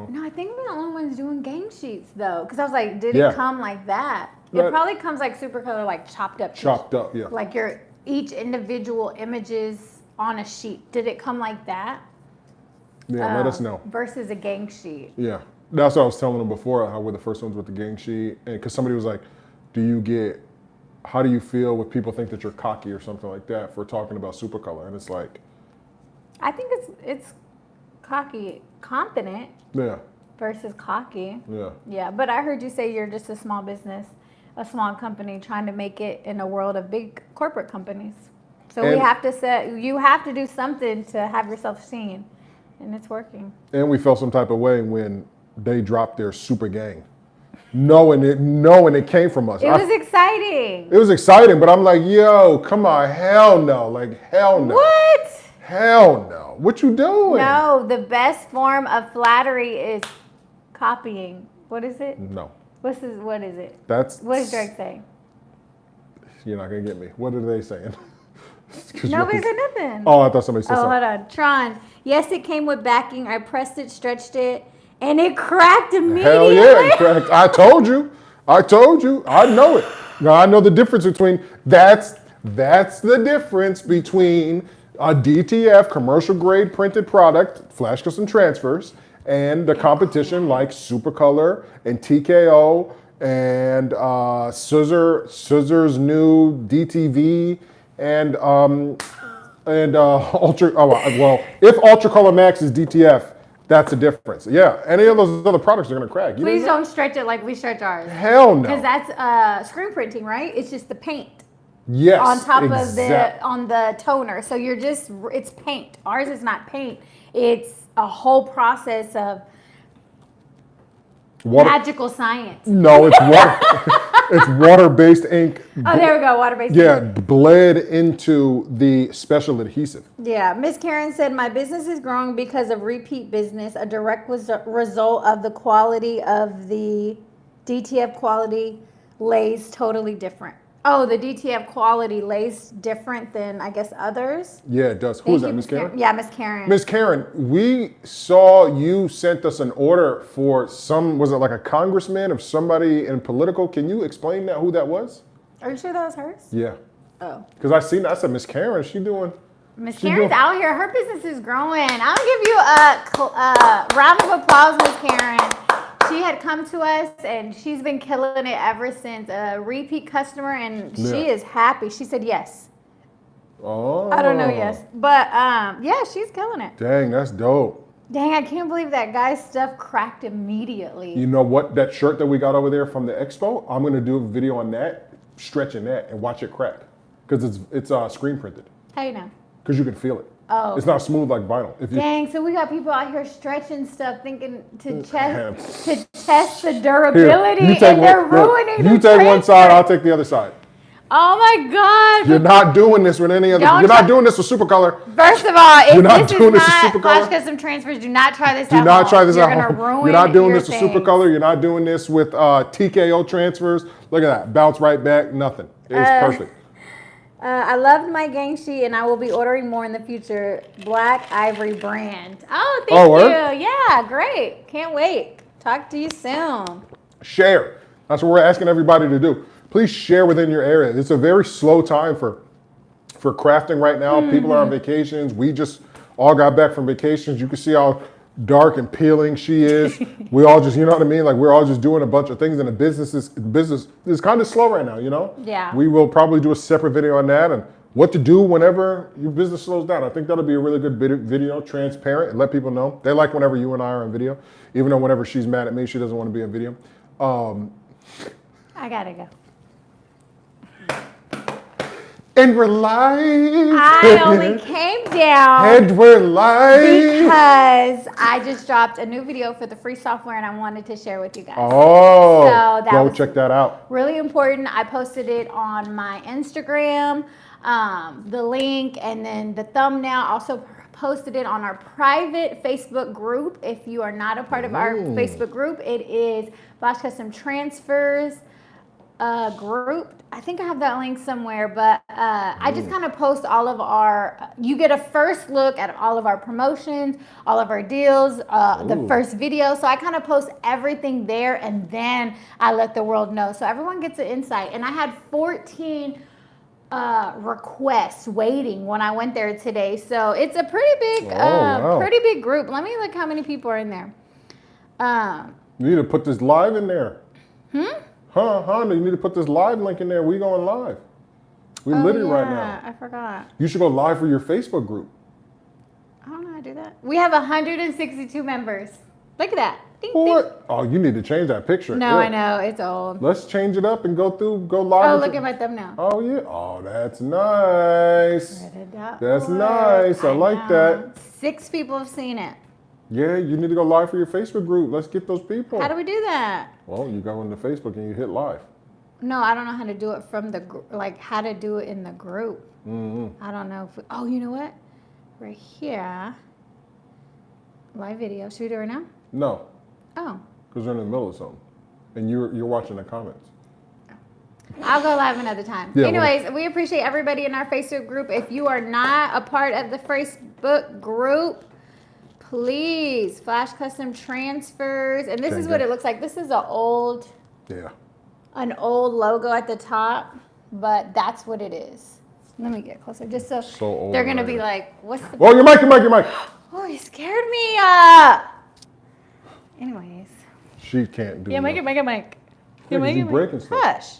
no, I think we're the only ones doing Gank sheets though. Because I was like, did it come like that? It probably comes like Supacolor, like chopped up. Chopped up, yeah. Like each individual images on a sheet. Did it come like that? Yeah, let us know. Versus a Gank sheet. Yeah, that's what I was telling them before, how we're the first ones with the Gank sheet. And because somebody was like, how do you feel when people think that you're cocky or something like that for talking about Supacolor? And it's like, I think it's cocky, confident. Yeah. Versus cocky. Yeah. Yeah, but I heard you say you're just a small business, a small company trying to make it in a world of big corporate companies. So you have to do something to have yourself seen, and it's working. And we felt some type of way when they dropped their Super Gang. Knowing it came from us. It was exciting. It was exciting, but I'm like, yo, come on, hell no. Like, hell no. What? Hell no. What you doing? No, the best form of flattery is copying. What is it? No. What is it? What is Drake saying? You're not going to get me. What are they saying? Nobody said nothing. Oh, I thought somebody said something. Hold on. Tron. Yes, it came with backing. I pressed it, stretched it, and it cracked immediately. Hell yeah, it cracked. I told you. I know it. Now, I know the difference between, that's the difference between a DTF commercial grade printed product, flash custom transfers, and the competition like Supacolor and TKO and Siser's new DTV and Ultra. Well, if Ultracolor Max is DTF, that's the difference. Yeah, any of those other products are gonna crack. Please don't stretch it like we stretch ours. Hell no. Because that's screen printing, right? It's just the paint. Yes. On top of the toner. So it's paint. Ours is not paint. It's a whole process of magical science. No, it's water. It's water-based ink. Oh, there we go, water-based ink. Yeah, ink. bled into the special adhesive. Yeah, Miss Karen said, my business is growing because of repeat business, a direct result of the quality of the DTF quality lays totally different. Oh, the DTF quality lays different than, I guess, others? Yeah, it does. Who is that, Miss Karen? Yeah, Miss Karen. Miss Karen, we saw you sent us an order for was it like a congressman or somebody in political? Can you explain who that was? Are you sure that was hers? Yeah. Oh. Because I said, Miss Karen, Miss Karen's out here. Her business is growing. I'll give you a round of applause, Miss Karen. She had come to us and she's been killing it ever since. A repeat customer, and she is happy. She said yes. Oh. I don't know yes. But yeah, she's killing it. Dang, that's dope. Dang, I can't believe that guy's stuff cracked immediately. You know what? That shirt that we got over there from the expo, I'm going to do a video on that, stretching that, and watch it crack. Because it's screen printed. How you know? Because you can feel it. Oh. It's not smooth like vinyl. Dang, so we got people out here stretching stuff, thinking to test the durability, and they're ruining the You take one side, I'll take the other side. Oh my God. You're not doing this with any other. You're not doing this with Supacolor. First of all, if this is not Flash Custom Transfers, do not try this at home. Do not try this at home. You're going to ruin You're not doing this with things. Supacolor. You're not doing this with TKO transfers. Look at that. Bounce right back. Nothing. It's perfect. I loved my Gank sheet, and I will be ordering more in the future. Black Ivory brand. Oh, thank you. Yeah, great. Can't wait. Talk to you soon. Share. That's what we're asking everybody to do. Please share within your area. It's a very slow time for crafting right now. Mm-hmm. People are on vacations. We just all got back from vacations. You can see how dark and peeling she is. We all just, you know what I mean? Like, we're all just doing a bunch of things, and the business is kind of slow right now, you know? Yeah. We will probably do a separate video on that, and what to do whenever your business slows down. I think that'll be a really good video, transparent, and let people know. They like whenever you and I are on video, even though whenever she's mad at me, she doesn't want to be on video. I gotta go. And we're live. I only came down And we're live. because I just dropped a new video for the free software and I wanted to share with you guys. Oh, So that go was check that out. really important. I posted it on my Instagram, the link, and then the thumbnail. Also posted it on our private Facebook group. If you are not a part of our Facebook group, it is Flash Custom Transfers group. I think I have that link somewhere, but I just kind of post all of our, you get a first look at all of our promotions, all of our deals, the first video. So I kind of post everything there and then I let the world know. So everyone gets an insight. And I had 14 requests waiting when I went there today. So it's a pretty big, pretty big group. Let me look how many people are in there. You need to put this live in there. Honda, you need to put this live link in there. We going live. We literally right now. I forgot. You should go live for your Facebook group. I don't know how to do that. We have 162 members. Look at that. Ding, What? ding. Oh, you need to change that picture. No, I know. It's old. Let's change it up and go live. Oh, look at my thumbnail. Oh, yeah. Oh, that's nice. That's nice. I like that. 6 people have seen it. Yeah, you need to go live for your Facebook group. Let's get those people. How do we do that? Well, you go into Facebook and you hit live. No, I don't know how to do it from the like how to do it in the group. I don't know if oh, you know what? Right here. Live video. Should we do it right now? No, Oh. because they're in the middle of something, and you're watching the comments. I'll go live another time. Yeah, Anyways, we appreciate everybody in our Facebook group. If you are not a part of the Facebook group, please, Flash Custom Transfers. And this is what it looks like. This is an old logo at the top, but that's what it is. Let me get closer, just so old they're gonna be like, "What's the?" Oh, your mic. Oh, you scared me. Anyways. She can't do it. Yeah, make it. You breaking stuff. Hush.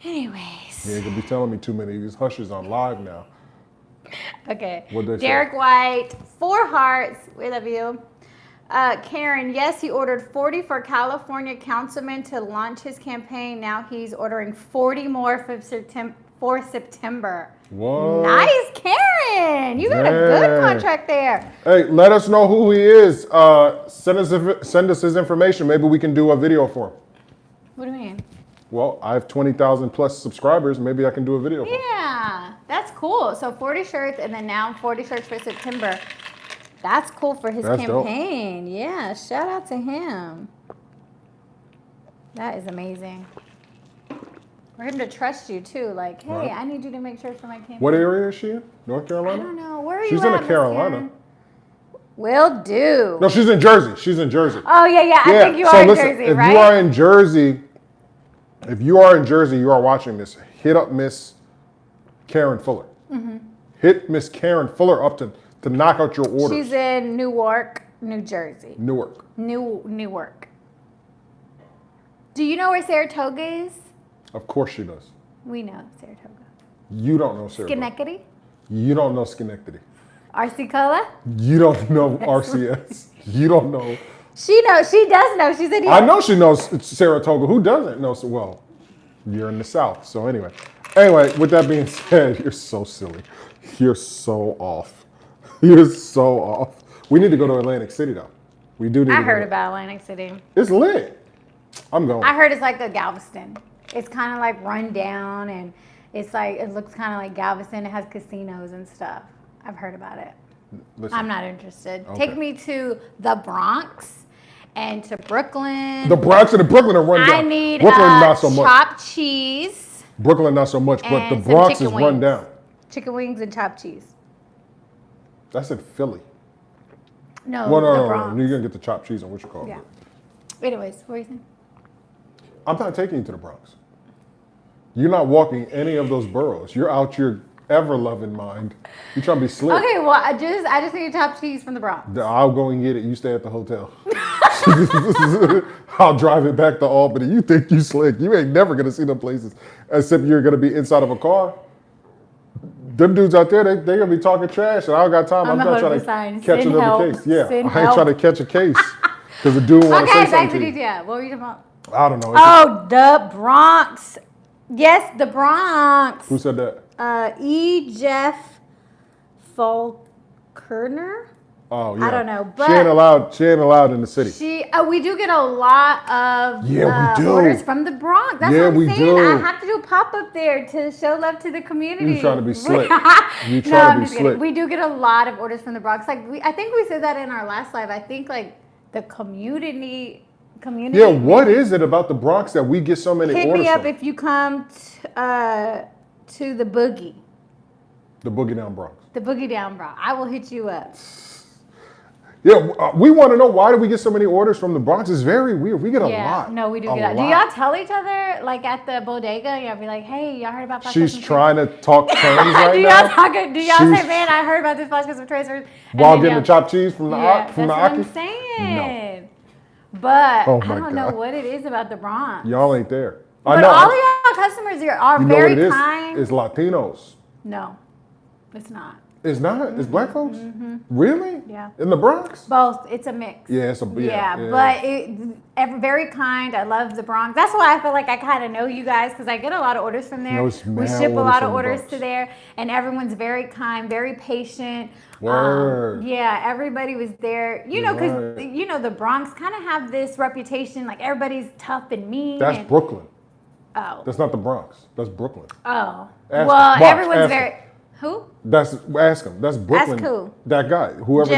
Anyways. Yeah, you're gonna be telling me too many of these hushes on live now. Okay. What'd they say? Derek White, 4 hearts. We love you. Karen, yes, he ordered 40 for California councilman to launch his campaign. Now he's ordering 40 more for September. What? Nice, Karen. You got a good contract there. Hey, let us know who he is. Send us his information. Maybe we can do a video for him. What do you mean? Well, I have 20,000 plus subscribers. Maybe I can do a video for him. Yeah, that's cool. So 40 shirts and then now 40 shirts for September. That's cool for his campaign. Dope. Yeah, shout out to him. That is amazing. For him to trust you too. Like, hey, I need you to make shirts for my campaign. What area is she in? North Carolina? I don't know. Where are you She's at, in the Carolina. Karen? Will do. No, she's in Jersey. She's in Jersey. Oh, yeah. I think you are in Jersey, right? If you are in Jersey, you are watching this, hit up Miss Karen Fuller. Hit Miss Karen Fuller up to knock out your orders. She's in Newark, New Jersey. Newark. Newark. Do you know where Saratoga is? Of course she does. We know Saratoga. You don't know Saratoga. Schenectady? You don't know Schenectady. Arcicola? You don't know RCS. You don't know. She knows. She does know. She's in here. I know she knows Saratoga. Who doesn't know? Well, you're in the South. So anyway, with that being said, you're so silly. You're so off. You're so off. We need to go to Atlantic City though. We do need to I heard about Atlantic City. It's lit. I'm going. I heard it's like a Galveston. It's kind of like run down and it's like, it looks kind of like Galveston. It has casinos and stuff. I've heard about it. Listen, I'm not interested. Okay. Take me to the Bronx and to Brooklyn. The Bronx and the Brooklyn are run down. I need Brooklyn not so much. chopped cheese. Brooklyn not so much, but the and some Bronx is chicken run wings. down. Chicken wings and chopped cheese. That's in Philly. No, Well, the no. Bronx. You're gonna get the chopped cheese on what you call it. Yeah. Anyways, what are you saying? I'm not taking you to the Bronx. You're not walking any of those boroughs. You're out your ever-loving mind. You're trying to be slick. Okay, well, I just need chopped cheese from the Bronx. I'll go and get it. You stay at the hotel. I'll drive it back to Albany. You think you slick. You ain't never going to see them places except you're going to be inside of a car. them dudes out there, they gonna be talking trash, and I don't got time. I'm not trying to catch another case. Yeah, I ain't trying to catch a case because the dude want to say something to you. Okay, back to DTF. What were you talking about? I don't know. The Bronx. Yes, the Bronx. Who said that? E. Jeff Falkerner. Oh yeah. I don't know, but she ain't allowed in the city. We do get a lot of we do. orders from the Bronx. That's what I'm saying. Do. I have to do a pop up there to show love to the community. You trying to be slick? You No, trying I'm to be just kidding. slick? We do get a lot of orders from the Bronx. Like I think we said that in our last live. I think like the community. Yeah, what is it about the Bronx that we get so many orders? Hit me up from? if you come to the Boogie. The Boogie Down Bronx. The Boogie Down Bronx. I will hit you up. Yeah, we want to know why do we get so many orders from the Bronx? It's very weird. We get a lot. No, we do get a lot. Do y'all tell each other, like at the bodega, y'all be like, hey, y'all heard about Flash She's trying to talk terms right do now. Do y'all say, man, I heard about this Flash Custom Tracers? While getting the chopped cheese from the that's Aki? what I'm saying. No. But I don't know what it is about the Bronx. Y'all ain't there. But all of y'all customers are very kind. It's Latinos. No, it's not. It's not? It's black folks? Really? Yeah. In the Bronx? Both. It's a mix. Yeah, it's a but very kind. I love the Bronx. That's why I feel like I kind of know you guys because I get a lot of orders from there. We ship a lot of orders to there, and everyone's very kind, very patient. Word. Yeah, everybody was there. You know, because the Bronx kind of have this reputation, like everybody's tough and mean. That's Brooklyn. Oh. That's not the Bronx. That's Brooklyn. Oh. Ask him. Everyone's very. Who? Ask him. That's Brooklyn. Ask who? That guy. Whoever.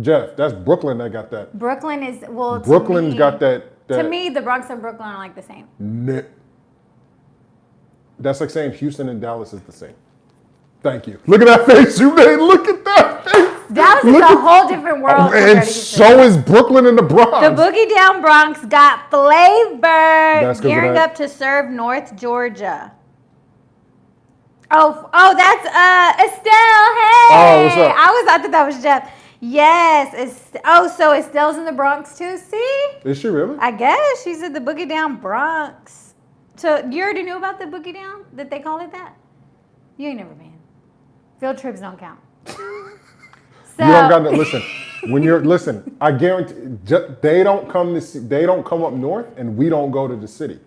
Jeff. That's Brooklyn that got that. Brooklyn is Brooklyn's got that. To me, the Bronx and Brooklyn are like the same. That's like saying Houston and Dallas is the same. Thank you. Look at that face you made. Look at that face. Dallas is a whole different world. And so is Brooklyn and the Bronx. The Boogie Down Bronx got flavor. Gearing up to serve North Georgia. Oh, that's Estelle. Hey. Oh, what's up? I thought that was Jeff. Yes. So Estelle's in the Bronx too. See? Is she really? I guess she's at the Boogie Down Bronx. So you already knew about the Boogie Down? That they call it that? You ain't never been. Field trips don't count. You don't got to listen. I guarantee they don't come up north, and we don't go to the city.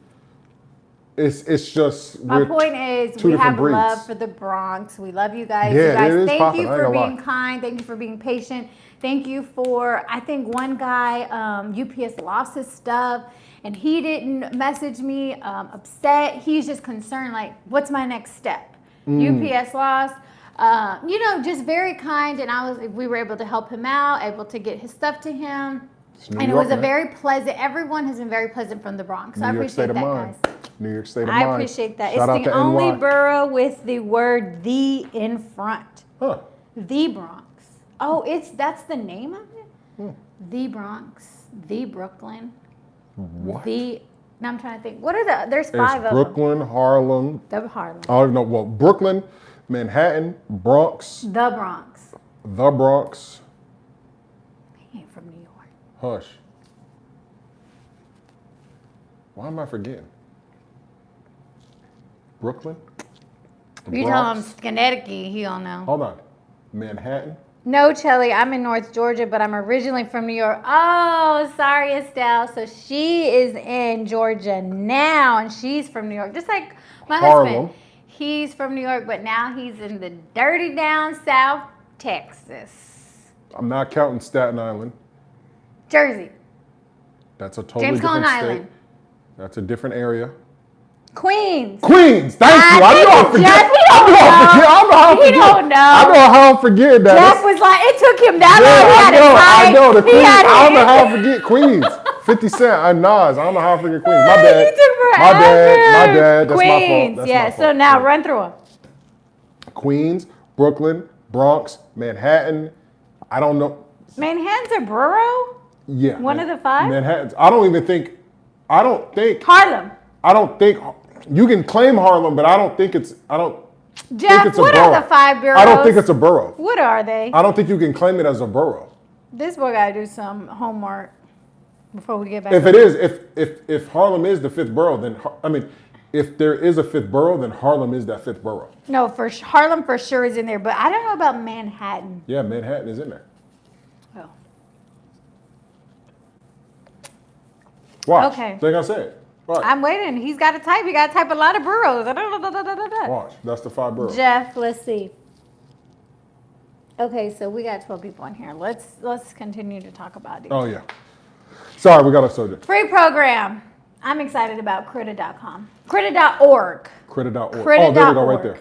It's just my point is we have love for the Bronx. We love you guys. Yeah, you guys, thank you for being kind. Thank you for being patient. Thank you for I think one guy UPS lost his stuff and he didn't message me upset. He's just concerned like what's my next step? UPS lost. Just very kind, and we were able to help him out, able to get his stuff to him. And it was a very pleasant, everyone has been very pleasant from the Bronx. I appreciate that, guys. New York State of Mind. I appreciate that. It's the only borough with the word "the" in front. Huh. The Bronx. Oh, that's the name of it? The Bronx, the Brooklyn. What? Now I'm trying to think. What are there's five of them. Brooklyn, Harlem. The Harlem. Oh, no, well, Brooklyn, Manhattan, Bronx. The Bronx. The Bronx. He ain't from New York. Hush. Why am I forgetting? Brooklyn? You tell him Connecticut, he don't know. Hold on. Manhattan? No, Chelly, I'm in North Georgia, but I'm originally from New York. Oh, sorry, Estelle. So she is in Georgia now, and she's from New York. Just like my husband. He's from New York, but now he's in the dirty down South Texas. I'm not counting Staten Island. Jersey. That's a totally different state. Island. That's a different area. Queens. Thank you. I know how to forget. I know how I'm forgetting that. Jeff was like, it took him that long. I know the Queens. I don't know how to forget Queens. 50 Cent, I'm Nas. I don't know how to forget Queens. My bad. My bad. That's Queens. my fault. Yeah. So now run through them. Queens, Brooklyn, Bronx, Manhattan. I don't know. Manhattan's a borough? Yeah. One of the five? Manhattan. I don't think. Harlem. I don't think you can claim Harlem, but I don't think it's. Jeff, what are the five boroughs? I don't think it's a borough. What are they? I don't think you can claim it as a borough. This boy got to do some homework before we get back. If it is, if Harlem is the fifth borough, then If there is a fifth borough, then Harlem is that fifth borough. No, Harlem for sure is in there, but I don't know about Manhattan. Yeah, Manhattan is in there. Oh. Watch. Okay. They're gonna say it. Watch. I'm waiting. He's got to type. He got to type a lot of boroughs. Watch. That's the 5 boroughs. Jeff, let's see. Okay, so we got 12 people in here. Let's continue to talk about it. Oh yeah. Sorry, we got a subject. Free program. I'm excited about cricut.com. Cricut.org. Cricut.org. Cricut.org. Oh, there we go, right there.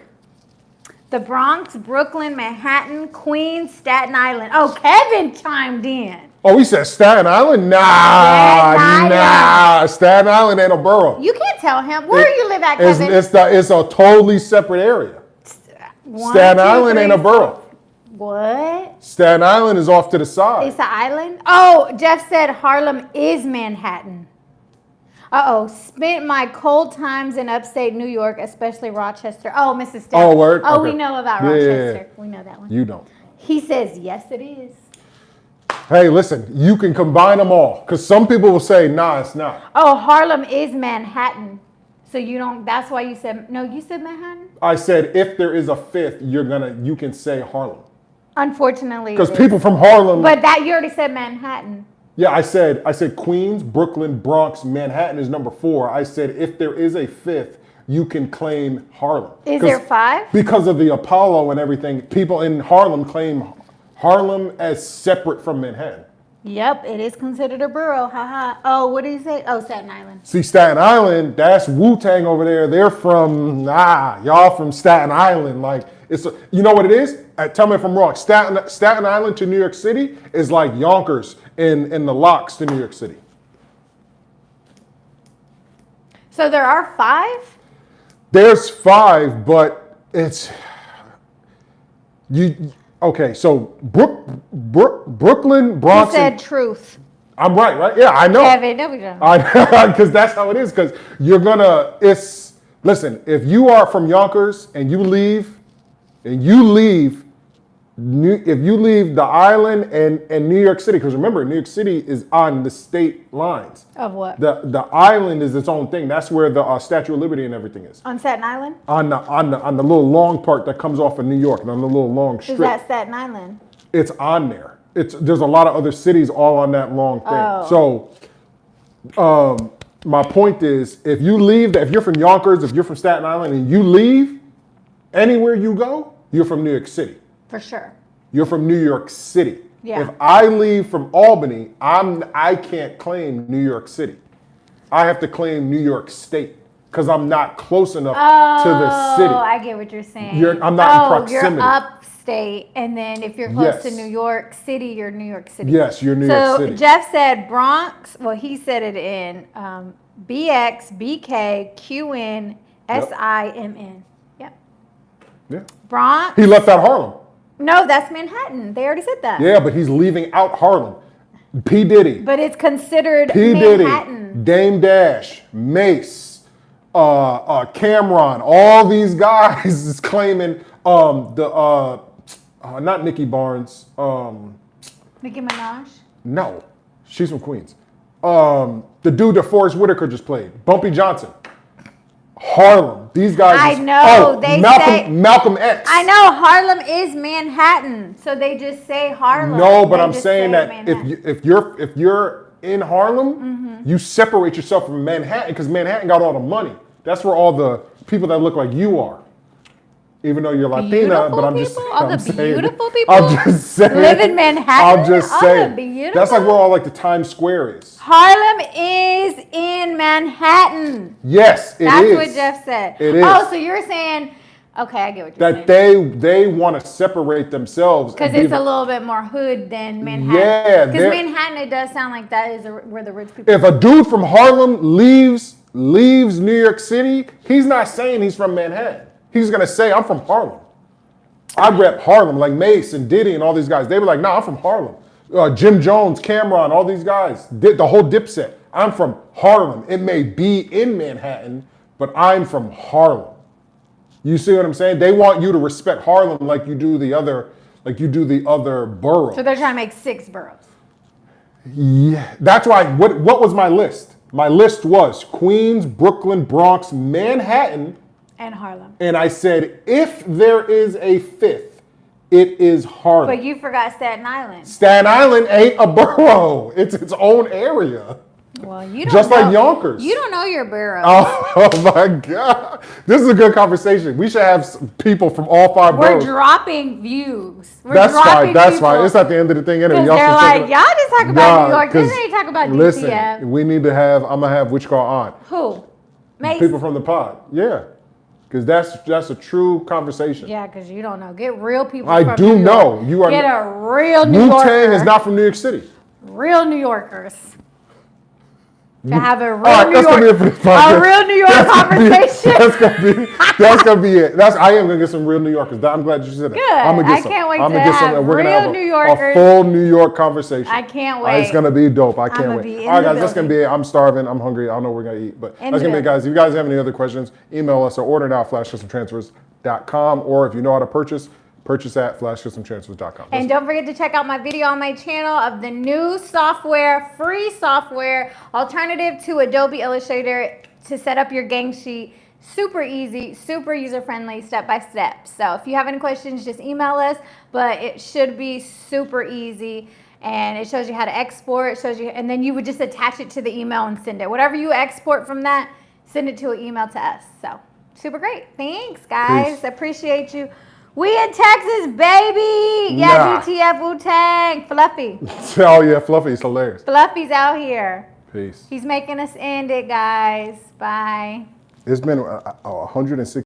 The Bronx, Brooklyn, Manhattan, Queens, Staten Island. Oh, Kevin chimed in. Oh, we said Staten Island? Nah, Staten nah. Staten Island ain't a borough. You can't tell him. Where do you live at, Kevin? It's a totally separate area. Staten Island ain't a borough. What? Staten Island is off to the side. It's an island? Oh, Jeff said Harlem is Manhattan. Uh-oh. Spent my cold times in upstate New York, especially Rochester. Oh, Mrs. Steph. Oh, word? Oh, Okay. we know about Yeah, Rochester. We know that one. You don't. He says, yes, it is. Hey, listen, you can combine them all. Because some people will say, nah, it's not. Oh, Harlem is Manhattan. So you don't, that's why you said, no, you said Manhattan? I said, if there is a fifth, you can say Harlem. Unfortunately. Because people from Harlem. But that, you already said Manhattan. Yeah, I said Queens, Brooklyn, Bronx, Manhattan is number 4. I said if there is a fifth, you can claim Harlem. Is there 5? Because of the Apollo and everything, people in Harlem claim Harlem as separate from Manhattan. Yep, it is considered a borough. Haha. Oh, what did he say? Oh, Staten Island. See, Staten Island, that's Wu-Tang over there. They're from, y'all from Staten Island. Like, you know what it is? Tell me if I'm wrong. Staten Island to New York City is like Yonkers in the locks to New York City. So there are 5? There's 5, but it's, okay, so Brooklyn, Bronx. You said truth. I'm right? Yeah, I know. Kevin, no, we don't. Because that's how it is. Because you're gonna. Listen. If you are from Yonkers and you leave, if you leave the island and New York City, because remember, New York City is on the state lines. Of what? The island is its own thing. That's where the Statue of Liberty and everything is. On Staten Island? On the little long part that comes off of New York, and on the little long strip. Is that Staten Island? It's on there. There's a lot of other cities all on that long thing. Oh. So, my point is, if you're from Yonkers, if you're from Staten Island, and you leave, anywhere you go, you're from New York City. For sure. You're from New York City. Yeah. If I leave from Albany, I can't claim New York City. I have to claim New York State because I'm not close enough to the city. Oh, I get what you're saying. I'm not in proximity. You're upstate, and then if you're close to Yes. New York City, you're New York City. Yes, you're New York City. So Jeff said Bronx. Well, he said it in BX, BK, QN, SIMN. Yep. Yeah. Bronx. He left out Harlem. No, that's Manhattan. They already said that. Yeah, but he's leaving out Harlem. P. Diddy. But it's considered P. Manhattan. Diddy. Dame Dash. Mace. Cameron. All these guys is claiming not Nikki Barnes. Nicki Minaj. No, she's from Queens. The dude that Forrest Whitaker just played. Bumpy Johnson. Harlem. These guys. I know. They say Malcolm X. I know Harlem is Manhattan, so they just say Harlem. No, but They I'm just saying say that Manhattan. if you're in Harlem, you separate yourself from Manhattan because Manhattan got all the money. That's where all the people that look like you are. Even though you're Latina, Beautiful but I'm just people? All I'm the saying, beautiful people I'm just saying. live in Manhattan? I'm just All the saying. beautiful- That's like where all like the Times Square is. Harlem is in Manhattan. Yes, it is. That's what Jeff said. It is. Oh, so you're saying, okay, I get what you're That saying. they want to separate themselves. Because and be it's a little bit more hood than Manhattan. Yeah, Because they're- Manhattan, it does sound like that is where the rich people If a dude from Harlem leaves New York City, he's not saying he's from Manhattan. He's gonna say, I'm from Harlem. I rep Harlem, like Mace and Diddy and all these guys. They were like, nah, I'm from Harlem. Jim Jones, Cameron, all these guys, the whole Dipset. I'm from Harlem. It may be in Manhattan, but I'm from Harlem. You see what I'm saying? They want you to respect Harlem like you do the other boroughs. So they're trying to make 6 boroughs. Yeah, that's why. What was my list? My list was Queens, Brooklyn, Bronx, Manhattan, And Harlem. and I said if there is a fifth, it is Harlem. But you forgot Staten Island. Staten Island ain't a borough. It's its own area. Well, you don't Just know, like Yonkers. You don't know your boroughs. Oh my God. This is a good conversation. We should have people from all 5 We're boroughs. dropping views. That's fine. That's fine. It's not the end of the thing anyway. Because they're like, y'all just talk about New York. This 'cause ain't talk about DTF. Listen, we need to have, I'm going to have what you call on. Who? Mace? People from the pod. Yeah. Because that's a true conversation. Yeah, because you don't know. Get real people I from do New know. York. You are. Get a real New Wu-Tang Yorker. is not from New York City. Real New Yorkers. To have a real All right, New that's gonna be York, it for this podcast. a real New York conversation. That's gonna be it. I am gonna get some real New Yorkers. I'm glad you said that. Good. I'm gonna get I some. can't wait I'm to gonna get some, have and we're gonna real have New a Yorkers. full New York conversation. I can't wait. It's gonna be dope. I can't I'ma wait. be in All right, the guys, that's gonna be it. I'm starving. I'm hungry. I don't know what we're gonna eat, but In that's the gonna be it, building. guys. If you guys have any other questions, email us at order.flashcustomtransfers.com, or if you know how to purchase at flashcustomtransfers.com. And don't forget to check out my video on my channel of the new software, free software, alternative to Adobe Illustrator to set up your gang sheet. Super easy, super user-friendly, step-by-step. So if you have any questions, just email us, but it should be super easy. And it shows you how to export, it shows you, and then you would just attach it to the email and send it. Whatever you export from that, send it to an email to us. So super great. Thanks, guys. Peace. Appreciate you. We in Texas, baby. Yeah, Nah. DTF Wu-Tang. Fluffy. Oh yeah, Fluffy is hilarious. Fluffy's out here. Peace. He's making us end it, guys. Bye. It's been 160.